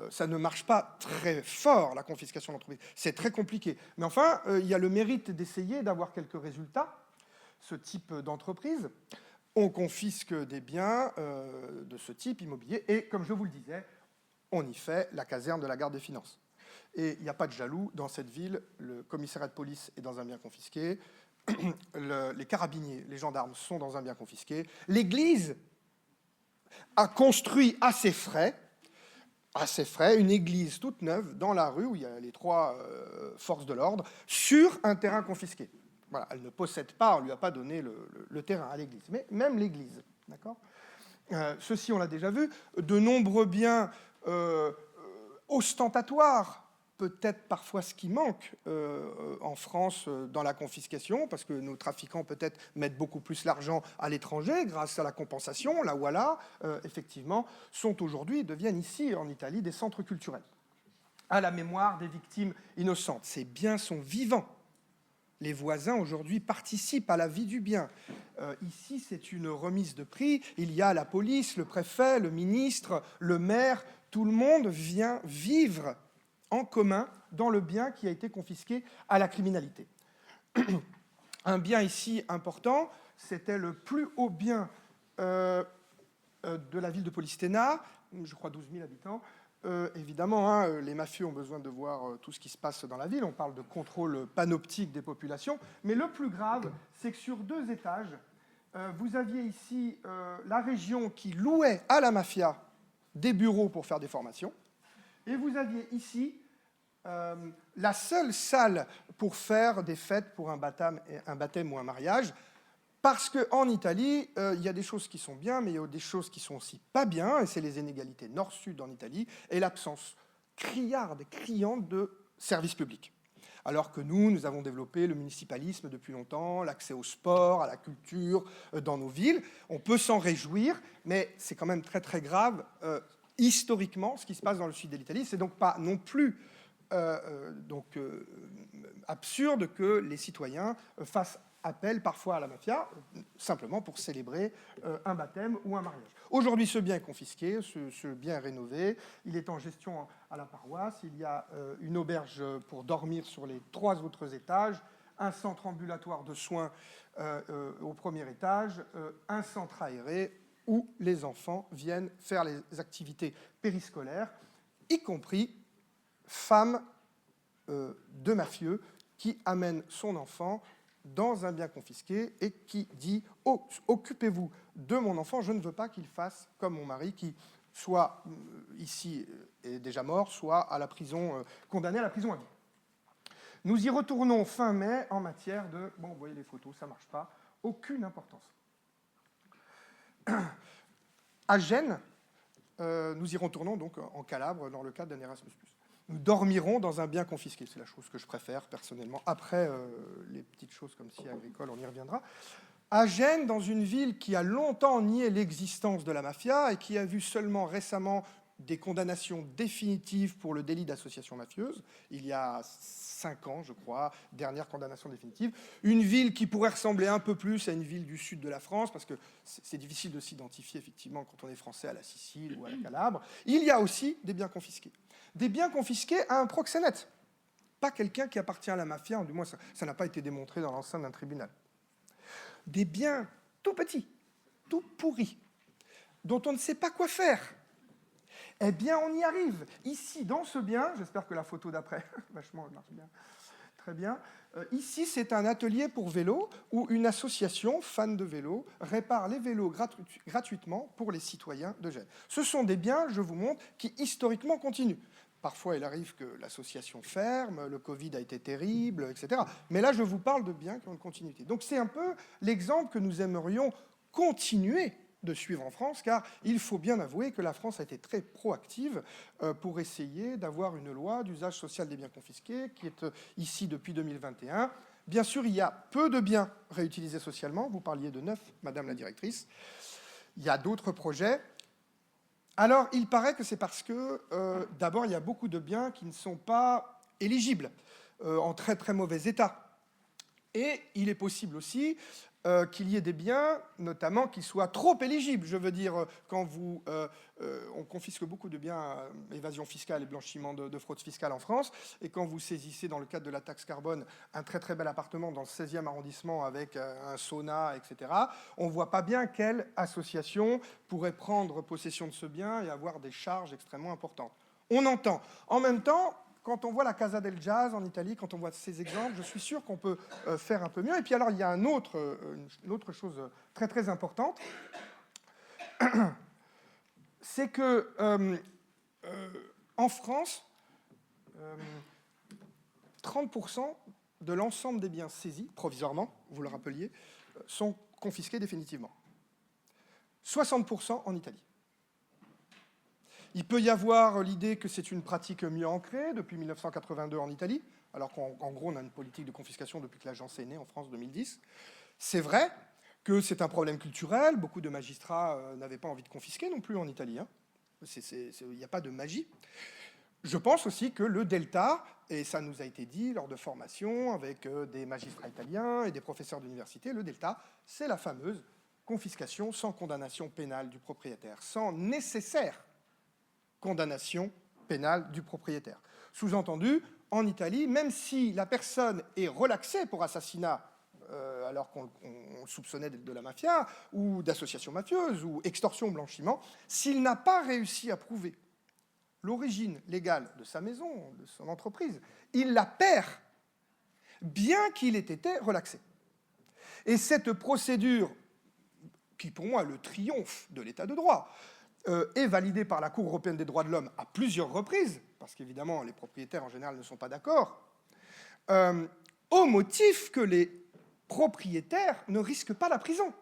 S3: Ça ne marche pas très fort, la confiscation d'entreprises. C'est très compliqué. Mais enfin, il y a le mérite d'essayer d'avoir quelques résultats, ce type d'entreprise. On confisque des biens de ce type immobilier et, comme je vous le disais, on y fait la caserne de la Garde des Finances. Et il n'y a pas de jaloux dans cette ville. Le commissariat de police est dans un bien confisqué. Les carabiniers, les gendarmes sont dans un bien confisqué. L'Église a construit à ses frais, une église toute neuve dans la rue où il y a les 3 forces de l'ordre, sur un terrain confisqué. Voilà, elle ne possède pas, on ne lui a pas donné le terrain à l'église, mais même l'église, d'accord ? Ceci, on l'a déjà vu, de nombreux biens ostentatoires, peut-être parfois ce qui manque en France dans la confiscation, parce que nos trafiquants peut-être mettent beaucoup plus l'argent à l'étranger grâce à la compensation, là voilà, effectivement, deviennent ici, en Italie, des centres culturels, à la mémoire des victimes innocentes. Ces biens sont vivants. Les voisins, aujourd'hui, participent à la vie du bien. Ici, c'est une remise de prix. Il y a la police, le préfet, le ministre, le maire. Tout le monde vient vivre en commun dans le bien qui a été confisqué à la criminalité. Un bien ici important, c'était le plus haut bien de la ville de Polistena, je crois 12 000 habitants. Évidemment, hein, les mafieux ont besoin de voir tout ce qui se passe dans la ville. On parle de contrôle panoptique des populations. Mais le plus grave, c'est que sur 2 étages, vous aviez ici la région qui louait à la mafia des bureaux pour faire des formations. Et vous aviez ici la seule salle pour faire des fêtes pour un baptême ou un mariage. Parce qu'en Italie, il y a des choses qui sont bien, mais il y a des choses qui sont aussi pas bien, et c'est les inégalités nord-sud en Italie, et l'absence criarde et criante de services publics. Alors que nous avons développé le municipalisme depuis longtemps, l'accès au sport, à la culture dans nos villes. On peut s'en réjouir, mais c'est quand même très très grave, historiquement, ce qui se passe dans le sud de l'Italie. C'est donc pas non plus absurde que les citoyens fassent appel parfois à la mafia, simplement pour célébrer un baptême ou un mariage. Aujourd'hui, ce bien est confisqué, ce bien est rénové, il est en gestion à la paroisse, il y a une auberge pour dormir sur les 3 autres étages, un centre ambulatoire de soins au premier étage, un centre aéré où les enfants viennent faire les activités périscolaires, y compris femmes de mafieux qui amènent son enfant dans un bien confisqué et qui dit « Occupez-vous de mon enfant, je ne veux pas qu'il fasse comme mon mari qui soit ici est déjà mort, soit à la prison, condamné à la prison à vie. » Nous y retournons fin mai en matière de... Bon, vous voyez les photos, ça ne marche pas. Aucune importance. À Gênes, nous y retournons donc en Calabre dans le cadre d'un Erasmus+. Nous dormirons dans un bien confisqué. C'est la chose que je préfère personnellement. Après, les petites choses comme si agricole, on y reviendra. À Gênes, dans une ville qui a longtemps nié l'existence de la mafia et qui a vu seulement récemment des condamnations définitives pour le délit d'association mafieuse, il y a 5 ans, je crois, dernière condamnation définitive. Une ville qui pourrait ressembler un peu plus à une ville du sud de la France, parce que c'est difficile de s'identifier, effectivement, quand on est français à la Sicile ou à la Calabre. Il y a aussi des biens confisqués. Des biens confisqués à un proxénète, pas quelqu'un qui appartient à la mafia, du moins ça n'a pas été démontré dans l'enceinte d'un tribunal. Des biens tout petits, tout pourris, dont on ne sait pas quoi faire. Eh bien, on y arrive. Ici, dans ce bien, j'espère que la photo d'après, vachement, elle marche bien, très bien. Ici, c'est un atelier pour vélo où une association, fans de vélo, répare les vélos gratuitement pour les citoyens de Gênes. Ce sont des biens, je vous montre, qui historiquement continuent. Parfois, il arrive que l'association ferme, le Covid a été terrible, etc. Mais là, je vous parle de biens qui ont une continuité. Donc, c'est un peu l'exemple que nous aimerions continuer de suivre en France, car il faut bien avouer que la France a été très proactive pour essayer d'avoir une loi d'usage social des biens confisqués, qui est ici depuis 2021. Bien sûr, il y a peu de biens réutilisés socialement. Vous parliez de 9, Madame la directrice. Il y a d'autres projets. Alors, il paraît que c'est parce que, d'abord, il y a beaucoup de biens qui ne sont pas éligibles, en très très mauvais état. Et il est possible aussi qu'il y ait des biens, notamment, qui soient trop éligibles. Je veux dire, quand on confisque beaucoup de biens à évasion fiscale et blanchiment de fraude fiscale en France, et quand vous saisissez, dans le cadre de la taxe carbone, un très très bel appartement dans le 16e arrondissement avec un sauna, etc., on ne voit pas bien quelle association pourrait prendre possession de ce bien et avoir des charges extrêmement importantes. On entend. En même temps, quand on voit la Casa del Jazz en Italie, quand on voit ces exemples, je suis sûr qu'on peut faire un peu mieux. Et puis alors, il y a une autre chose très très importante, c'est que en France, 30% de l'ensemble des biens saisis, provisoirement, vous le rappeliez, sont confisqués définitivement. 60% en Italie. Il peut y avoir l'idée que c'est une pratique mieux ancrée depuis 1982 en Italie, alors qu'en gros, on a une politique de confiscation depuis que l'agence est née en France 2010. C'est vrai que c'est un problème culturel. Beaucoup de magistrats n'avaient pas envie de confisquer non plus en Italie. Hein. Il n'y a pas de magie. Je pense aussi que le delta, et ça nous a été dit lors de formations avec des magistrats italiens et des professeurs d'université, le delta, c'est la fameuse confiscation sans condamnation pénale du propriétaire, sans nécessaire condamnation pénale du propriétaire. Sous-entendu, en Italie, même si la personne est relaxée pour assassinat alors qu'on le soupçonnait d'être de la mafia, ou d'association mafieuse, ou extorsion, blanchiment, s'il n'a pas réussi à prouver l'origine légale de sa maison, de son entreprise, il la perd, bien qu'il ait été relaxé. Et cette procédure, qui pour moi est le triomphe de l'état de droit, est validée par la Cour européenne des droits de l'homme à plusieurs reprises, parce qu'évidemment les propriétaires en général ne sont pas d'accord, au motif que les propriétaires ne risquent pas la prison.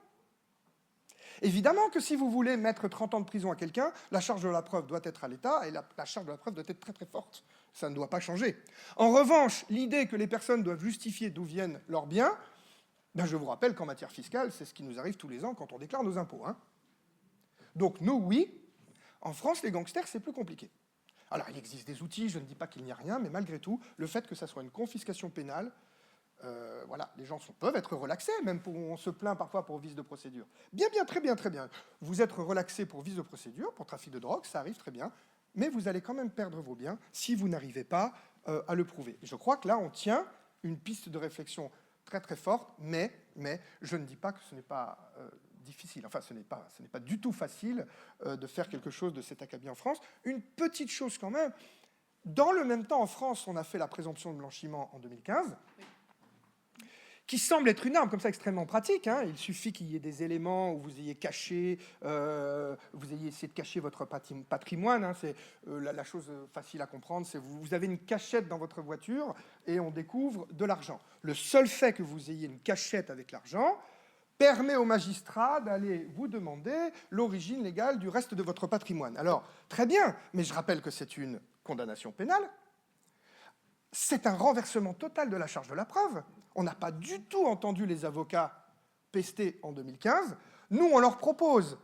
S3: Évidemment que si vous voulez mettre 30 ans de prison à quelqu'un, la charge de la preuve doit être à l'État, et la charge de la preuve doit être très très forte. Ça ne doit pas changer. En revanche, l'idée que les personnes doivent justifier d'où viennent leurs biens, ben je vous rappelle qu'en matière fiscale, c'est ce qui nous arrive tous les ans quand on déclare nos impôts. Hein. Donc nous, oui. En France, les gangsters, c'est plus compliqué. Alors, il existe des outils, je ne dis pas qu'il n'y a rien, mais malgré tout, le fait que ça soit une confiscation pénale, voilà, les gens peuvent être relaxés, même on se plaint parfois pour vice de procédure. Bien, très bien, très bien. Vous êtes relaxé pour vice de procédure, pour trafic de drogue, ça arrive très bien, mais vous allez quand même perdre vos biens si vous n'arrivez pas à le prouver. Et je crois que là, on tient une piste de réflexion très très forte, mais je ne dis pas que ce n'est pas difficile. Enfin, ce n'est pas du tout facile de faire quelque chose de cet acabit en France. Une petite chose quand même, dans le même temps, en France, on a fait la présomption de blanchiment en 2015, qui semble être une arme comme ça extrêmement pratique. Hein. Il suffit qu'il y ait des éléments où vous ayez caché, vous ayez essayé de cacher votre patrimoine. Hein. C'est la chose facile à comprendre, c'est vous avez une cachette dans votre voiture et on découvre de l'argent. Le seul fait que vous ayez une cachette avec l'argent permet au magistrat d'aller vous demander l'origine légale du reste de votre patrimoine. Alors, très bien, mais je rappelle que c'est une condamnation pénale. C'est un renversement total de la charge de la preuve. On n'a pas du tout entendu les avocats pester en 2015. Nous, on leur propose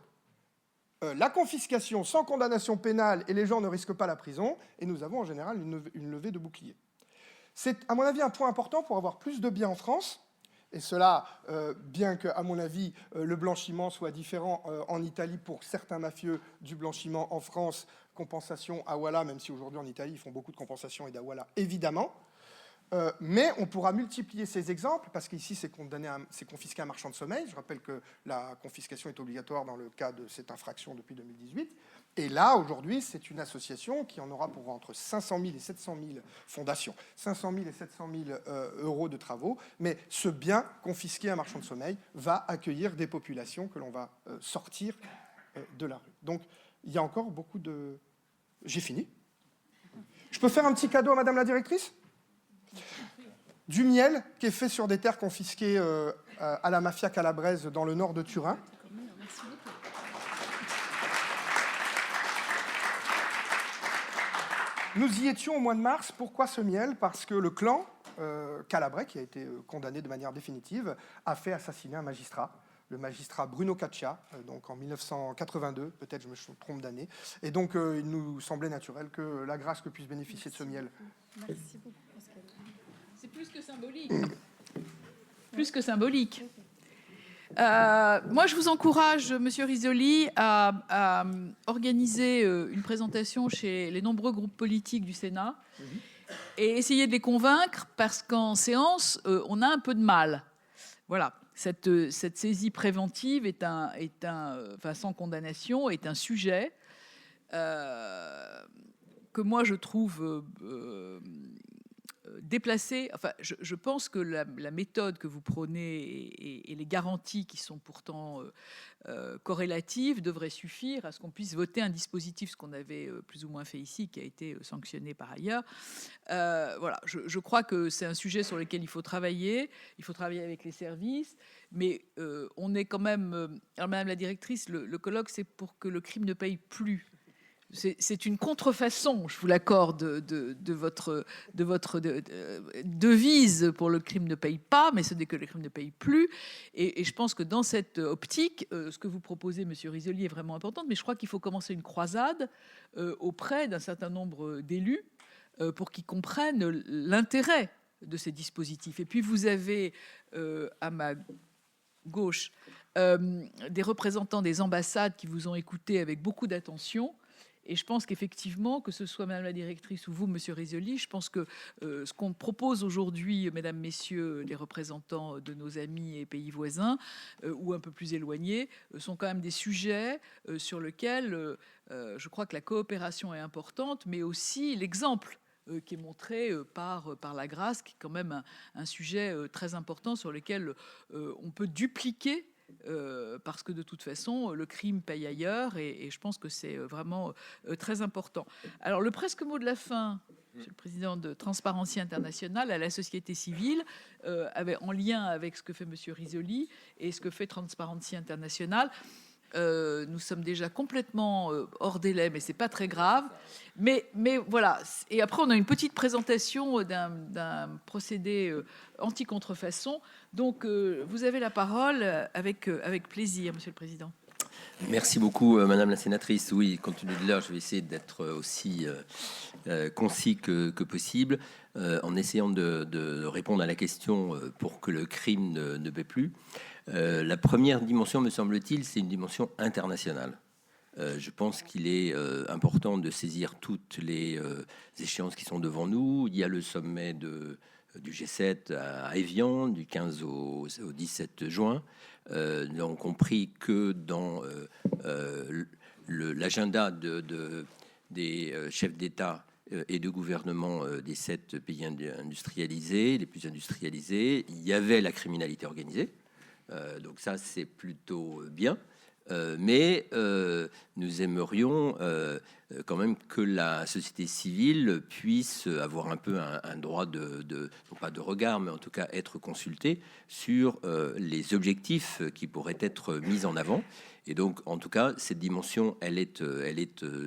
S3: la confiscation sans condamnation pénale et les gens ne risquent pas la prison. Et nous avons en général une levée de bouclier. C'est, à mon avis, un point important pour avoir plus de biens en France. Et cela, bien que, à mon avis, le blanchiment soit différent en Italie pour certains mafieux du blanchiment en France, compensation à Awala, même si aujourd'hui en Italie, ils font beaucoup de compensation et d'Awala, évidemment. Mais on pourra multiplier ces exemples, parce qu'ici, c'est confisqué un marchand de sommeil. Je rappelle que la confiscation est obligatoire dans le cas de cette infraction depuis 2018. Et là, aujourd'hui, c'est une association qui en aura pour entre 500 000 et 700 000 fondations, 500 000 et 700 000 euros de travaux. Mais ce bien confisqué à un marchand de sommeil va accueillir des populations que l'on va sortir de la rue. Donc, il y a encore beaucoup de... J'ai fini. Je peux faire un petit cadeau à Madame la directrice ? Du miel qui est fait sur des terres confisquées à la mafia calabraise dans le nord de Turin. Nous y étions au mois de mars. Pourquoi ce miel ? Parce que le clan calabrais, qui a été condamné de manière définitive, a fait assassiner un magistrat, le magistrat Bruno Caccia, donc en 1982, peut-être je me trompe d'année. Et donc, il nous semblait naturel que la grâce que puisse bénéficier de ce miel.
S2: Merci beaucoup.
S1: C'est plus que symbolique. Plus que symbolique. Moi, je vous encourage, Monsieur Risoli, à organiser une présentation chez les nombreux groupes politiques du Sénat et essayer de les convaincre, parce qu'en séance, on a un peu de mal. Voilà. Cette saisie préventive enfin, sans condamnation est un sujet que moi je trouve déplacé. Enfin, je pense que la méthode que vous prônez et les garanties qui sont pourtant corrélatives devraient suffire à ce qu'on puisse voter un dispositif, ce qu'on avait plus ou moins fait ici, qui a été sanctionné par ailleurs. Voilà, je crois que c'est un sujet sur lequel il faut travailler avec les services, mais on est quand même... alors, Madame la directrice, le colloque, c'est pour que le crime ne paye plus. C'est une contrefaçon, je vous l'accorde, de votre devise pour le crime ne paye pas, mais ce n'est que le crime ne paye plus. Et je pense que dans cette optique, ce que vous proposez, Monsieur Risoli, est vraiment important. Mais je crois qu'il faut commencer une croisade auprès d'un certain nombre d'élus pour qu'ils comprennent l'intérêt de ces dispositifs. Et puis vous avez à ma gauche des représentants des ambassades qui vous ont écouté avec beaucoup d'attention Et je pense qu'effectivement, que ce soit Madame la directrice ou vous, Monsieur Risoli, je pense que ce qu'on propose aujourd'hui, Mesdames, Messieurs, les représentants de nos amis et pays voisins, ou un peu plus éloignés, sont quand même des sujets sur lesquels je crois que la coopération est importante, mais aussi l'exemple qui est montré par la grâce, qui est quand même un sujet très important sur lequel on peut dupliquer parce que de toute façon, le crime paye ailleurs et je pense que c'est vraiment très important. Alors, le presque mot de la fin, Monsieur le Président, de Transparency International à la société civile, en lien avec ce que fait Monsieur Risoli et ce que fait Transparency International. Nous sommes déjà complètement hors délai, mais c'est pas très grave. Mais voilà. Et après, on a une petite présentation d'un procédé anti-contrefaçon. Donc, vous avez la parole avec plaisir, Monsieur le Président.
S4: Merci beaucoup, Madame la sénatrice. Oui, compte tenu de l'heure, je vais essayer d'être aussi concis que possible, en essayant de répondre à la question pour que le crime ne paie plus. La première dimension, me semble-t-il, c'est une dimension internationale. Je pense qu'il est important de saisir toutes les échéances qui sont devant nous. Il y a le sommet du G7 à Évian, du 15 au 17 juin. Nous avons compris que dans l'agenda des chefs d'État et de gouvernement des 7 pays industrialisés, les plus industrialisés, il y avait la criminalité organisée. Donc ça, c'est plutôt bien. Mais nous aimerions quand même que la société civile puisse avoir un peu un droit non pas de regard, mais en tout cas être consultée sur les objectifs qui pourraient être mis en avant. Et donc, en tout cas, cette dimension, elle est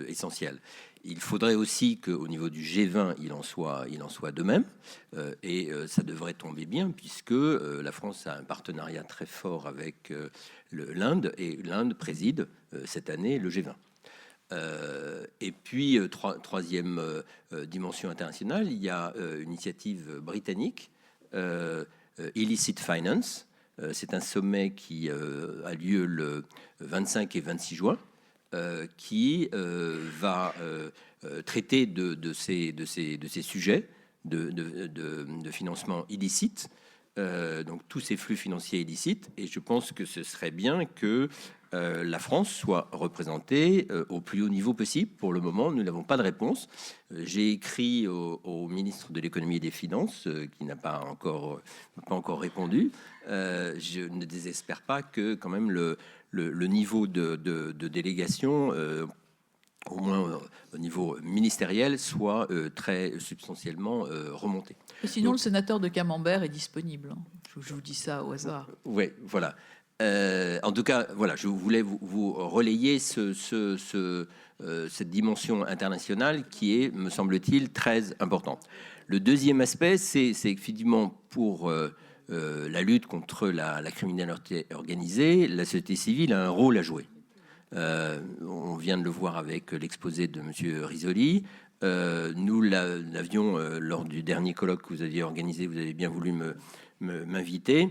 S4: essentielle. Il faudrait aussi qu'au niveau du G20, il en soit de même. Et ça devrait tomber bien, puisque la France a un partenariat très fort avec l'Inde, et l'Inde préside cette année le G20. Et puis, troisième dimension internationale, il y a une initiative britannique, Illicit Finance. C'est un sommet qui a lieu le 25 et 26 juin. Qui va traiter de ces sujets de financement illicite, donc tous ces flux financiers illicites. Et je pense que ce serait bien que la France soit représentée au plus haut niveau possible. Pour le moment, nous n'avons pas de réponse. J'ai écrit au ministre de l'économie et des finances, qui n'a pas encore répondu. Je ne désespère pas que quand même le niveau de délégation, au moins au niveau ministériel, soit très substantiellement remonté.
S1: Et sinon, le sénateur de Camembert est disponible. Je vous dis ça au hasard.
S4: Oui, voilà. En tout cas, voilà, je voulais vous relayer cette dimension internationale qui est, me semble-t-il, très importante. Le deuxième aspect, c'est effectivement pour la lutte contre la criminalité organisée, la société civile a un rôle à jouer. On vient de le voir avec l'exposé de Monsieur Risoli. Nous l'avions lors du dernier colloque que vous aviez organisé, vous avez bien voulu m'inviter,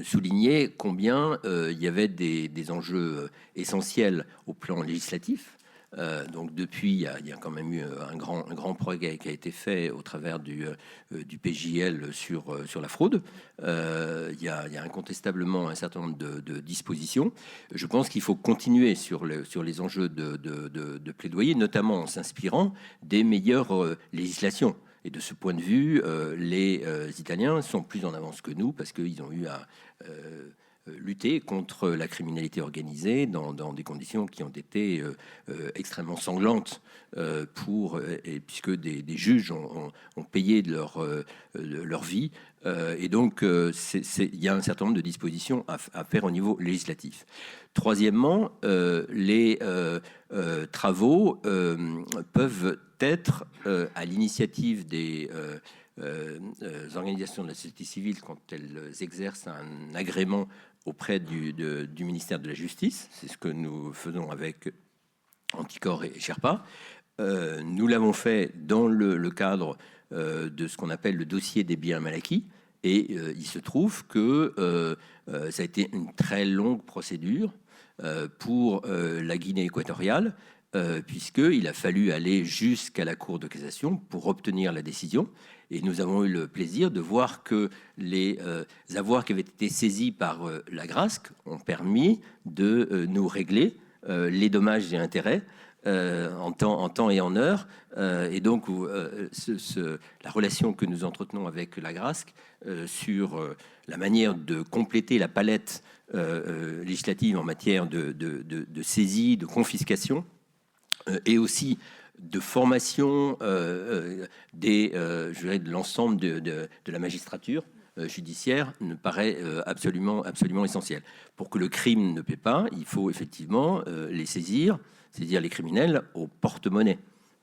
S4: souligner combien il y avait des enjeux essentiels au plan législatif. Donc depuis, il y a quand même eu un grand progrès qui a été fait au travers du PJL sur la fraude. Il y a incontestablement un certain nombre de dispositions. Je pense qu'il faut continuer sur les enjeux de plaidoyer, notamment en s'inspirant des meilleures législations. Et de ce point de vue, les Italiens sont plus en avance que nous parce qu'ils ont eu à lutter contre la criminalité organisée dans des conditions qui ont été extrêmement sanglantes puisque des juges ont payé de leur vie. Et donc, il y a un certain nombre de dispositions à faire au niveau législatif. Troisièmement, les travaux peuvent être à l'initiative des organisations de la société civile quand elles exercent un agrément auprès du ministère de la Justice. C'est ce que nous faisons avec Anticor et Sherpa. Nous l'avons fait dans le cadre de ce qu'on appelle le dossier des biens mal acquis. Et il se trouve que ça a été une très longue procédure pour la Guinée équatoriale. puisqu'il a fallu aller jusqu'à la Cour de cassation pour obtenir la décision. Et nous avons eu le plaisir de voir que les avoirs qui avaient été saisis par l'Agrasc ont permis de nous régler les dommages et intérêts en temps et en heure. Et donc, la relation que nous entretenons avec l'Agrasc sur la manière de compléter la palette législative en matière de saisie, de confiscation, et aussi de formation de l'ensemble de la magistrature judiciaire me paraît absolument essentiel. Pour que le crime ne paie pas, il faut effectivement les saisir les criminels au porte-monnaie.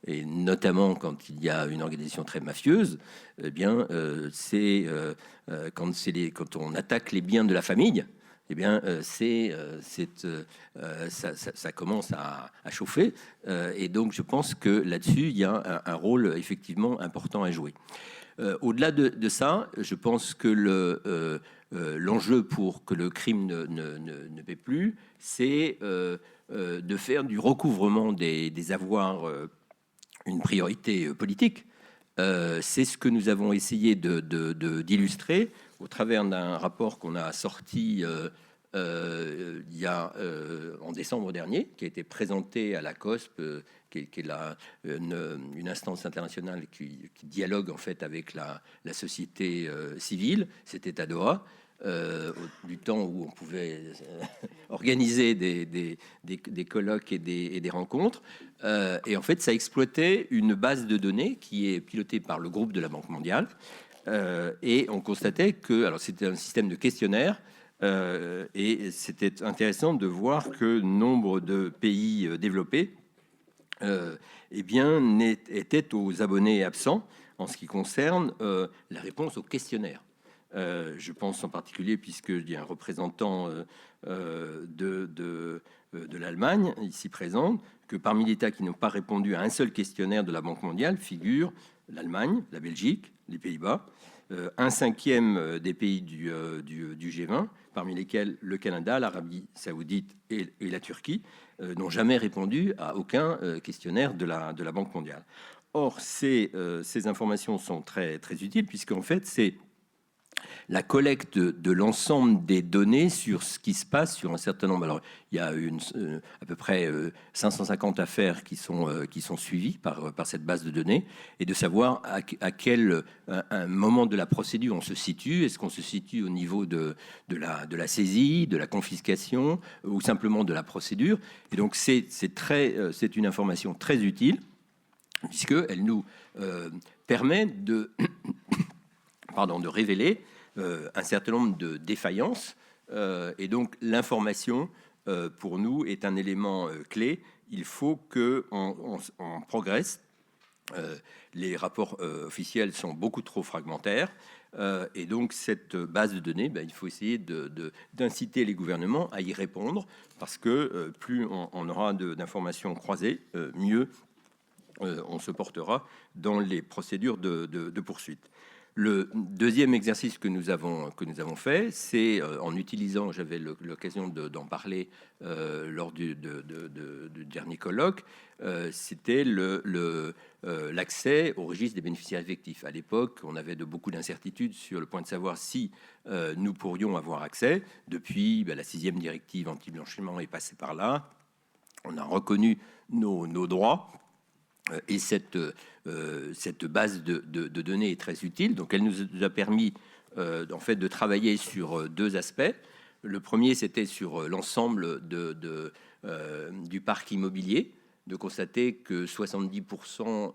S4: Et notamment quand il y a une organisation très mafieuse, eh bien, quand on attaque les biens de la famille, eh bien, ça commence à chauffer. Et donc, je pense que là-dessus, il y a un rôle effectivement important à jouer. Au-delà de ça, je pense que l'enjeu pour que le crime ne paie plus, c'est de faire du recouvrement des avoirs une priorité politique. C'est ce que nous avons essayé d'illustrer au travers d'un rapport qu'on a sorti en décembre dernier, qui a été présenté à la COSP, qui est une instance internationale qui dialogue en fait avec la société civile. C'était à Doha. Du temps où on pouvait organiser des colloques et des rencontres. Et en fait, ça exploitait une base de données qui est pilotée par le groupe de la Banque mondiale. Et on constatait que, alors c'était un système de questionnaire, et c'était intéressant de voir que nombre de pays développés eh bien, étaient aux abonnés absents en ce qui concerne la réponse au questionnaire. Je pense en particulier, puisqu'il y a un représentant de l'Allemagne ici présent, que parmi les États qui n'ont pas répondu à un seul questionnaire de la Banque mondiale figurent l'Allemagne, la Belgique, les Pays-Bas, un cinquième des pays du G20, parmi lesquels le Canada, l'Arabie saoudite et la Turquie, n'ont jamais répondu à aucun questionnaire de la Banque mondiale. Or, ces informations sont très, très utiles, puisqu'en fait, c'est la collecte de l'ensemble des données sur ce qui se passe sur un certain nombre. Alors, il y a à peu près 550 affaires qui sont suivies par cette base de données, et de savoir à quel un moment de la procédure on se situe. Est-ce qu'on se situe au niveau de la saisie, de la confiscation, ou simplement de la procédure? Et donc, c'est une information très utile, puisqu'elle nous permet de révéler un certain nombre de défaillances. Et donc, l'information, pour nous, est un élément clé. Il faut qu'on progresse. Les rapports officiels sont beaucoup trop fragmentaires. Et donc, cette base de données, il faut essayer d'inciter les gouvernements à y répondre, parce que plus on aura d'informations croisées, mieux on se portera dans les procédures de poursuite. Le deuxième exercice que nous avons fait, c'est en utilisant, j'avais l'occasion d'en parler lors du dernier colloque, c'était l'accès au registre des bénéficiaires effectifs. À l'époque, on avait beaucoup d'incertitudes sur le point de savoir si nous pourrions avoir accès. Depuis, la 6e directive anti-blanchiment est passée par là. On a reconnu nos droits. Et cette base de données est très utile. Donc, elle nous a permis en fait de travailler sur deux aspects. Le premier, c'était sur l'ensemble du parc immobilier, de constater que 70%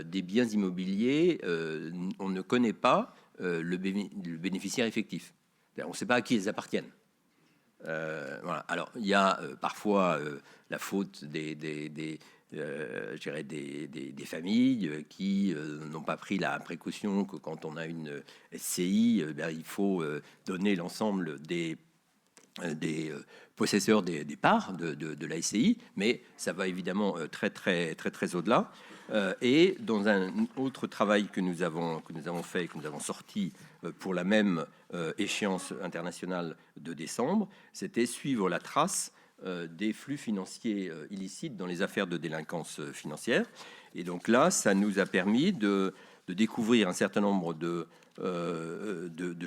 S4: des biens immobiliers, on ne connaît pas le bénéficiaire effectif. On ne sait pas à qui ils appartiennent. Voilà. Alors, il y a parfois la faute des familles qui n'ont pas pris la précaution que quand on a une SCI, il faut donner l'ensemble des possesseurs des parts de la SCI, mais ça va évidemment très au-delà. Et dans un autre travail que nous avons fait, que nous avons sorti pour la même échéance internationale de décembre, c'était suivre la trace des flux financiers illicites dans les affaires de délinquance financière. Et donc là, ça nous a permis de découvrir un certain nombre de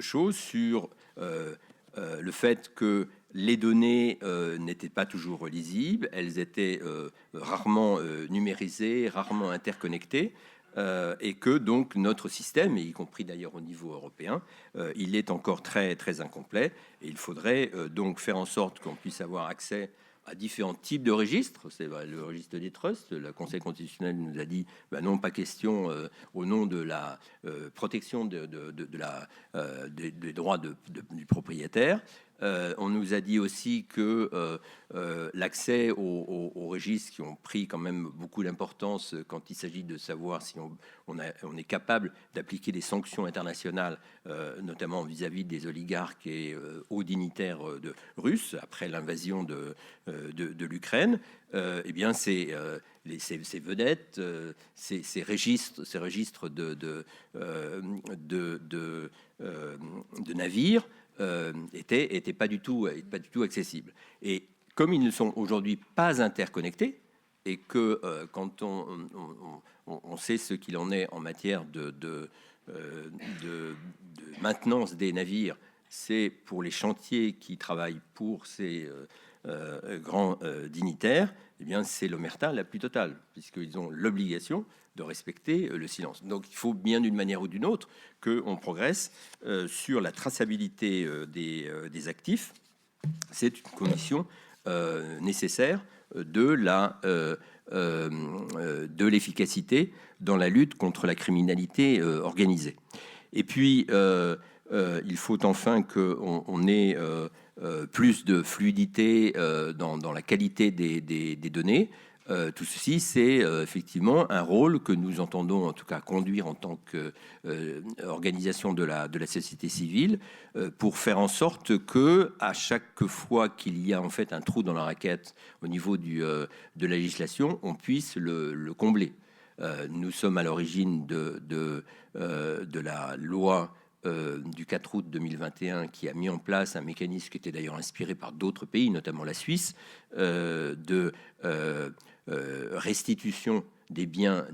S4: choses sur le fait que les données n'étaient pas toujours lisibles, elles étaient rarement numérisées, rarement interconnectées, et que donc notre système, et y compris d'ailleurs au niveau européen, il est encore très, très incomplet. Et il faudrait donc faire en sorte qu'on puisse avoir accès à différents types de registres. C'est le registre des trusts. Le Conseil constitutionnel nous a dit non, pas question au nom de la protection des droits du propriétaire. On nous a dit aussi que l'accès aux registres qui ont pris quand même beaucoup d'importance quand il s'agit de savoir si on est capable d'appliquer des sanctions internationales, notamment vis-à-vis des oligarques et hauts dignitaires russes après l'invasion de l'Ukraine. Eh bien, ces vedettes, ces registres de navires étaient pas du tout accessibles. Et comme ils ne sont aujourd'hui pas interconnectés, et que quand on sait ce qu'il en est en matière de maintenance des navires, c'est pour les chantiers qui travaillent pour ces grands dignitaires, eh bien c'est l'omerta la plus totale, puisqu'ils ont l'obligation de respecter le silence. Donc il faut bien d'une manière ou d'une autre qu'on progresse sur la traçabilité des actifs. C'est une condition nécessaire de l'efficacité dans la lutte contre la criminalité organisée. Et puis, il faut enfin qu'on ait plus de fluidité dans la qualité des données. Tout ceci, c'est effectivement un rôle que nous entendons en tout cas conduire en tant qu'organisation de la société civile pour faire en sorte que à chaque fois qu'il y a en fait un trou dans la raquette au niveau de la législation, on puisse le combler. Nous sommes à l'origine de la loi du 4 août 2021 qui a mis en place un mécanisme qui était d'ailleurs inspiré par d'autres pays, notamment la Suisse, de restitution des biens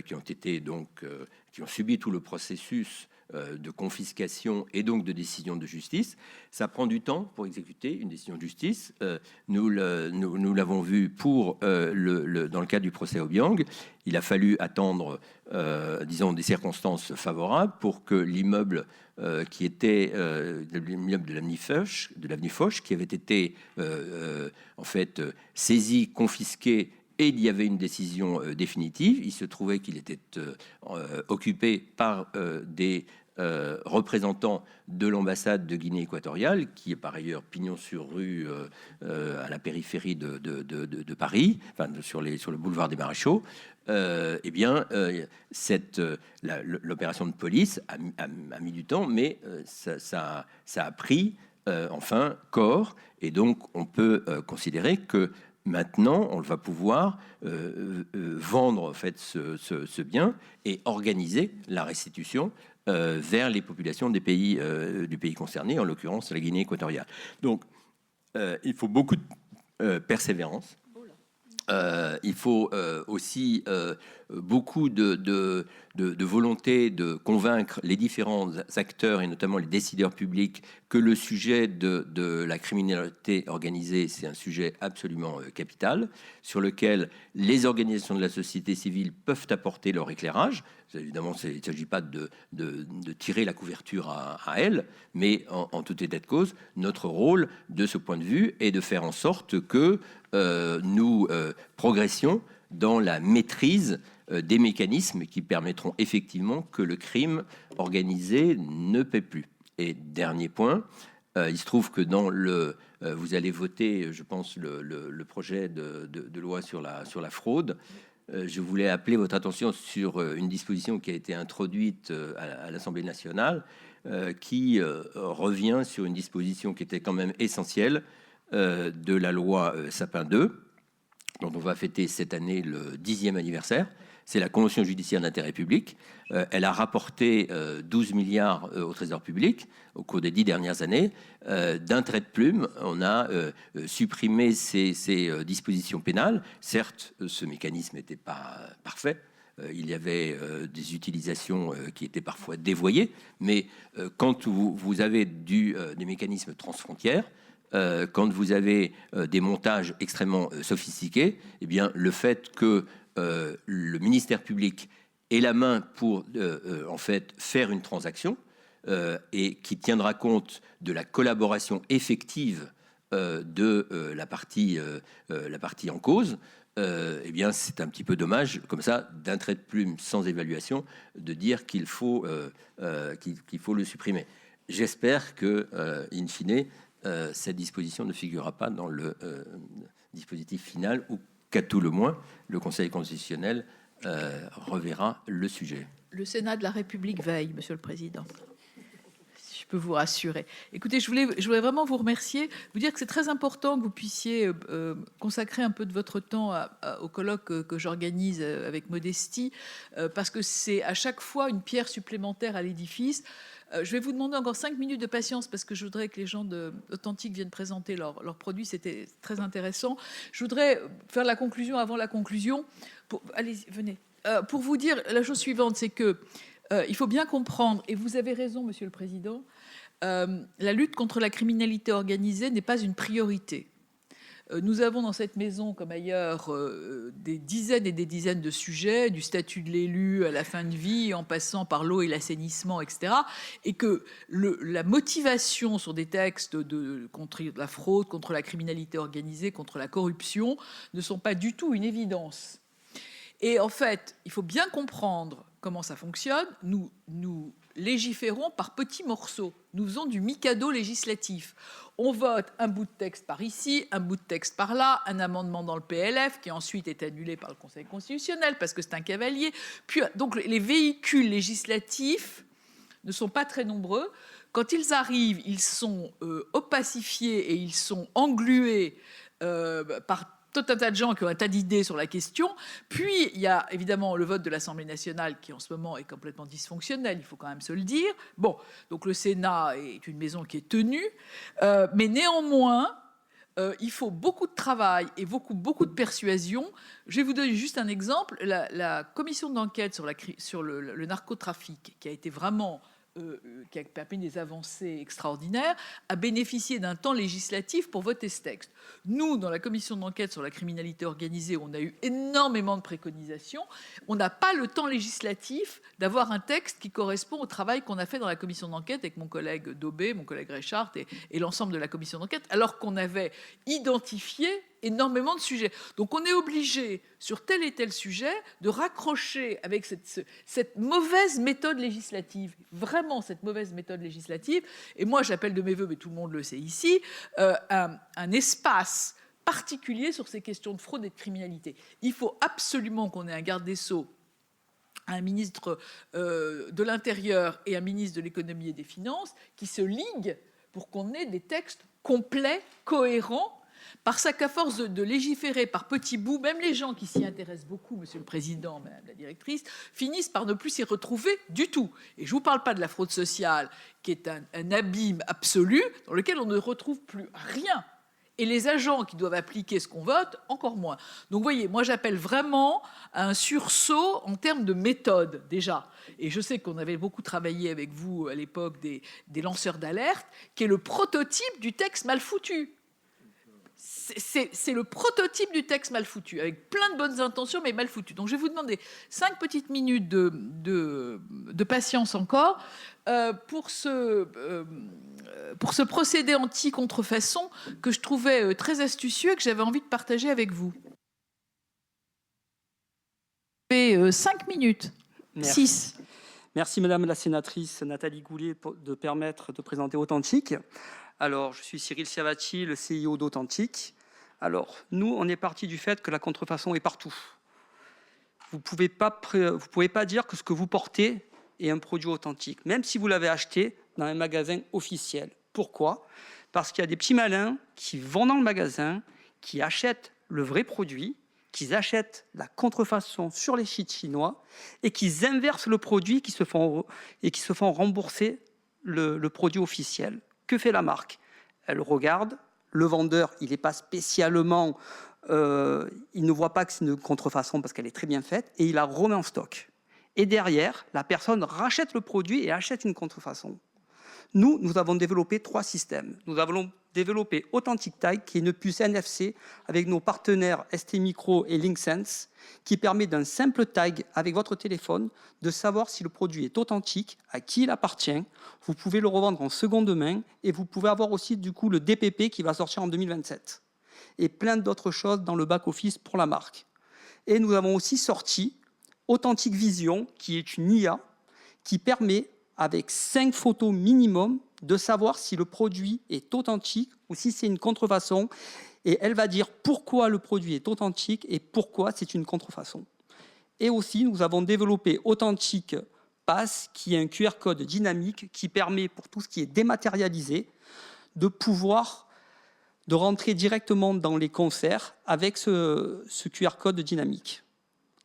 S4: qui ont été qui ont subi tout le processus de confiscation et donc de décision de justice. Ça prend du temps pour exécuter une décision de justice. Nous l'avons vu dans le cas du procès Obiang. Il a fallu attendre, disons, des circonstances favorables pour que l'immeuble qui était l'immeuble de l'avenue Foch, qui avait été en fait saisi, confisqué, et il y avait une décision définitive. Il se trouvait qu'il était occupé par des représentants de l'ambassade de Guinée équatoriale, qui est par ailleurs pignon sur rue à la périphérie de Paris, enfin sur le boulevard des Maréchaux. Eh bien, l'opération de police a mis du temps, mais ça a pris enfin corps, et donc on peut considérer que maintenant, on va pouvoir vendre en fait ce bien et organiser la restitution vers les populations du pays concerné, en l'occurrence la Guinée équatoriale. Donc, il faut beaucoup de persévérance. Il faut aussi beaucoup de volonté de convaincre les différents acteurs et notamment les décideurs publics que le sujet de la criminalité organisée, c'est un sujet absolument capital, sur lequel les organisations de la société civile peuvent apporter leur éclairage. Évidemment, il ne s'agit pas de tirer la couverture à elles, mais en tout état de cause, notre rôle de ce point de vue est de faire en sorte que nous progressions dans la maîtrise des mécanismes qui permettront effectivement que le crime organisé ne paie plus. Et dernier point, il se trouve que vous allez voter, je pense, le projet de loi sur la fraude. Je voulais appeler votre attention sur une disposition qui a été introduite à l'Assemblée nationale, qui revient sur une disposition qui était quand même essentielle de la loi Sapin II, dont on va fêter cette année le 10e anniversaire. C'est la convention judiciaire d'intérêt public. Elle a rapporté 12 milliards au Trésor public au cours des 10 dernières années. D'un trait de plume, on a supprimé ces dispositions pénales. Certes, ce mécanisme n'était pas parfait. Il y avait des utilisations qui étaient parfois dévoyées. Mais quand vous avez des mécanismes transfrontières, quand vous avez des montages extrêmement sophistiqués, eh bien, le fait que le ministère public ait la main pour en fait faire une transaction et qui tiendra compte de la collaboration effective de la partie en cause, eh bien, c'est un petit peu dommage, comme ça, d'un trait de plume sans évaluation, de dire qu'il faut le supprimer. J'espère que, in fine, cette disposition ne figurera pas dans le dispositif final ou qu'à tout le moins, le Conseil constitutionnel reverra le sujet.
S1: Le Sénat de la République veille, Monsieur le Président. Si je peux vous rassurer. Écoutez, je voulais vraiment vous remercier, vous dire que c'est très important que vous puissiez consacrer un peu de votre temps au colloque que j'organise avec modestie, parce que c'est à chaque fois une pierre supplémentaire à l'édifice. Je vais vous demander encore 5 minutes de patience parce que je voudrais que les gens d'Authentique viennent présenter leurs produits. C'était très intéressant. Je voudrais faire la conclusion avant la conclusion. Allez-y, venez. Pour vous dire la chose suivante, c'est que il faut bien comprendre, et vous avez raison, Monsieur le Président, la lutte contre la criminalité organisée n'est pas une priorité. Nous avons dans cette maison, comme ailleurs, des dizaines et des dizaines de sujets, du statut de l'élu à la fin de vie, en passant par l'eau et l'assainissement, etc. Et que la motivation sur des textes contre la fraude, contre la criminalité organisée, contre la corruption, ne sont pas du tout une évidence. Et en fait, il faut bien comprendre comment ça fonctionne. Nous légiférons par petits morceaux. Nous faisons du mikado législatif. On vote un bout de texte par ici, un bout de texte par là, un amendement dans le PLF qui ensuite est annulé par le Conseil constitutionnel parce que c'est un cavalier. Puis, donc les véhicules législatifs ne sont pas très nombreux. Quand ils arrivent, ils sont opacifiés et ils sont englués par tout un tas de gens qui ont un tas d'idées sur la question. Puis, il y a évidemment le vote de l'Assemblée nationale qui, en ce moment, est complètement dysfonctionnel, il faut quand même se le dire. Bon, donc le Sénat est une maison qui est tenue, mais néanmoins, il faut beaucoup de travail et beaucoup de persuasion. Je vais vous donner juste un exemple. La commission d'enquête sur le narcotrafic, qui a été vraiment... qui a permis des avancées extraordinaires, a bénéficié d'un temps législatif pour voter ce texte. Nous, dans la commission d'enquête sur la criminalité organisée, on a eu énormément de préconisations. On n'a pas le temps législatif d'avoir un texte qui correspond au travail qu'on a fait dans la commission d'enquête avec mon collègue Daubé, mon collègue Reichart et l'ensemble de la commission d'enquête, alors qu'on avait identifié énormément de sujets. Donc on est obligé, sur tel et tel sujet, de raccrocher avec cette mauvaise méthode législative, vraiment cette mauvaise méthode législative, et moi j'appelle de mes voeux, mais tout le monde le sait ici, un espace particulier sur ces questions de fraude et de criminalité. Il faut absolument qu'on ait un garde des Sceaux, un ministre de l'Intérieur et un ministre de l'Économie et des Finances qui se liguent pour qu'on ait des textes complets, cohérents, parce qu'à force de légiférer par petits bouts, même les gens qui s'y intéressent beaucoup, Monsieur le Président, Madame la Directrice, finissent par ne plus s'y retrouver du tout. Et je ne vous parle pas de la fraude sociale, qui est un abîme absolu, dans lequel on ne retrouve plus rien. Et les agents qui doivent appliquer ce qu'on vote, encore moins. Donc vous voyez, moi j'appelle vraiment à un sursaut en termes de méthode, déjà. Et je sais qu'on avait beaucoup travaillé avec vous à l'époque des lanceurs d'alerte, qui est le prototype du texte mal foutu. C'est le prototype du texte mal foutu, avec plein de bonnes intentions, mais mal foutu. Donc je vais vous demander 5 petites minutes de patience encore pour ce procédé anti-contrefaçon que je trouvais très astucieux et que j'avais envie de partager avec vous. 5 minutes.
S5: Merci.
S1: 6.
S5: Merci Madame la sénatrice Nathalie Goulet de permettre de présenter Authentique. Alors, je suis Cyril Siavati, le CIO d'Authentique. Alors, nous, on est parti du fait que la contrefaçon est partout. Vous pouvez pas dire que ce que vous portez est un produit authentique, même si vous l'avez acheté dans un magasin officiel. Pourquoi ? Parce qu'il y a des petits malins qui vont dans le magasin, qui achètent le vrai produit, qu'ils achètent la contrefaçon sur les sites chinois et qu'ils inversent le produit, qui se font rembourser le produit officiel. Que fait la marque? Elle regarde, le vendeur, il n'est pas spécialement, il ne voit pas que c'est une contrefaçon parce qu'elle est très bien faite, et il la remet en stock. Et derrière, la personne rachète le produit et achète une contrefaçon. Nous avons développé 3 systèmes. Nous avons développé Authentic Tag, qui est une puce NFC avec nos partenaires STMicro et LinkSense, qui permet d'un simple tag avec votre téléphone de savoir si le produit est authentique, à qui il appartient. Vous pouvez le revendre en seconde main et vous pouvez avoir aussi du coup le DPP qui va sortir en 2027 et plein d'autres choses dans le back-office pour la marque. Et nous avons aussi sorti Authentic Vision, qui est une IA qui permet, avec 5 photos minimum, de savoir si le produit est authentique ou si c'est une contrefaçon. Et elle va dire pourquoi le produit est authentique et pourquoi c'est une contrefaçon. Et aussi, nous avons développé Authentic Pass, qui est un QR code dynamique qui permet, pour tout ce qui est dématérialisé, de pouvoir de rentrer directement dans les concerts avec ce QR code dynamique,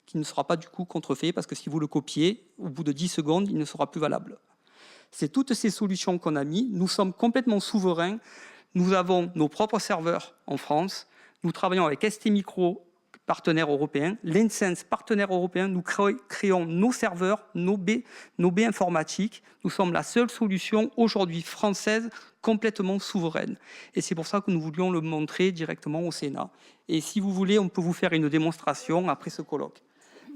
S5: qui ne sera pas du coup contrefait, parce que si vous le copiez, au bout de 10 secondes, il ne sera plus valable. C'est toutes ces solutions qu'on a mis. Nous sommes complètement souverains. Nous avons nos propres serveurs en France. Nous travaillons avec STMicro, partenaire européen, LinkSense, partenaire européen. Nous créons nos serveurs, nos baies informatiques. Nous sommes la seule solution aujourd'hui française complètement souveraine. Et c'est pour ça que nous voulions le montrer directement au Sénat. Et si vous voulez, on peut vous faire une démonstration après ce colloque.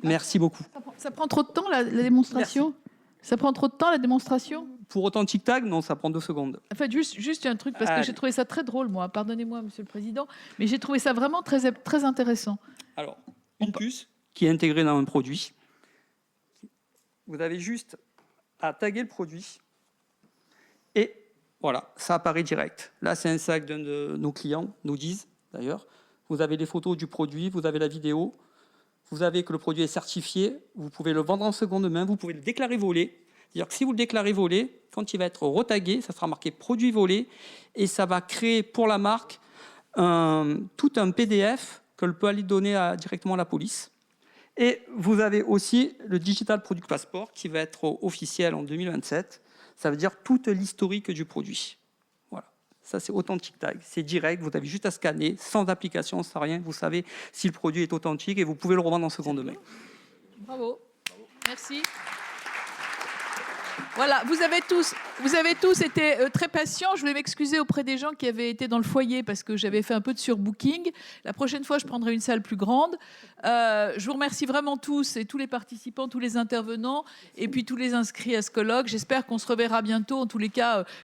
S5: Merci beaucoup.
S1: Ça prend trop de temps, la démonstration? Merci. Ça prend trop de temps, la démonstration?
S5: Pour Authentic Tag, non, ça prend 2 secondes.
S1: En fait, juste un truc, parce que j'ai trouvé ça très drôle, moi. Pardonnez-moi, Monsieur le Président, mais j'ai trouvé ça vraiment très, très intéressant.
S5: Alors, une puce qui est intégrée dans un produit. Vous avez juste à taguer le produit et voilà, ça apparaît direct. Là, c'est un sac d'un de nos clients, nous disent d'ailleurs. Vous avez les photos du produit, vous avez la vidéo. Vous avez que le produit est certifié, vous pouvez le vendre en seconde main, vous pouvez le déclarer volé. C'est-à-dire que si vous le déclarez volé, quand il va être retagué, ça sera marqué produit volé et ça va créer pour la marque tout un PDF qu'elle peut aller donner directement à la police. Et vous avez aussi le Digital Product Passport qui va être officiel en 2027. Ça veut dire toute l'historique du produit. Voilà. Ça, c'est Authentic Tag. C'est direct, vous avez juste à scanner, sans application, sans rien. Vous savez si le produit est authentique et vous pouvez le revendre en seconde main.
S1: Bravo. Merci. Voilà, vous avez tous été très patients. Je voulais m'excuser auprès des gens qui avaient été dans le foyer parce que j'avais fait un peu de surbooking. La prochaine fois, je prendrai une salle plus grande. Je vous remercie vraiment tous et tous les participants, tous les intervenants et puis tous les inscrits à ce colloque. J'espère qu'on se reverra bientôt. En tous les cas,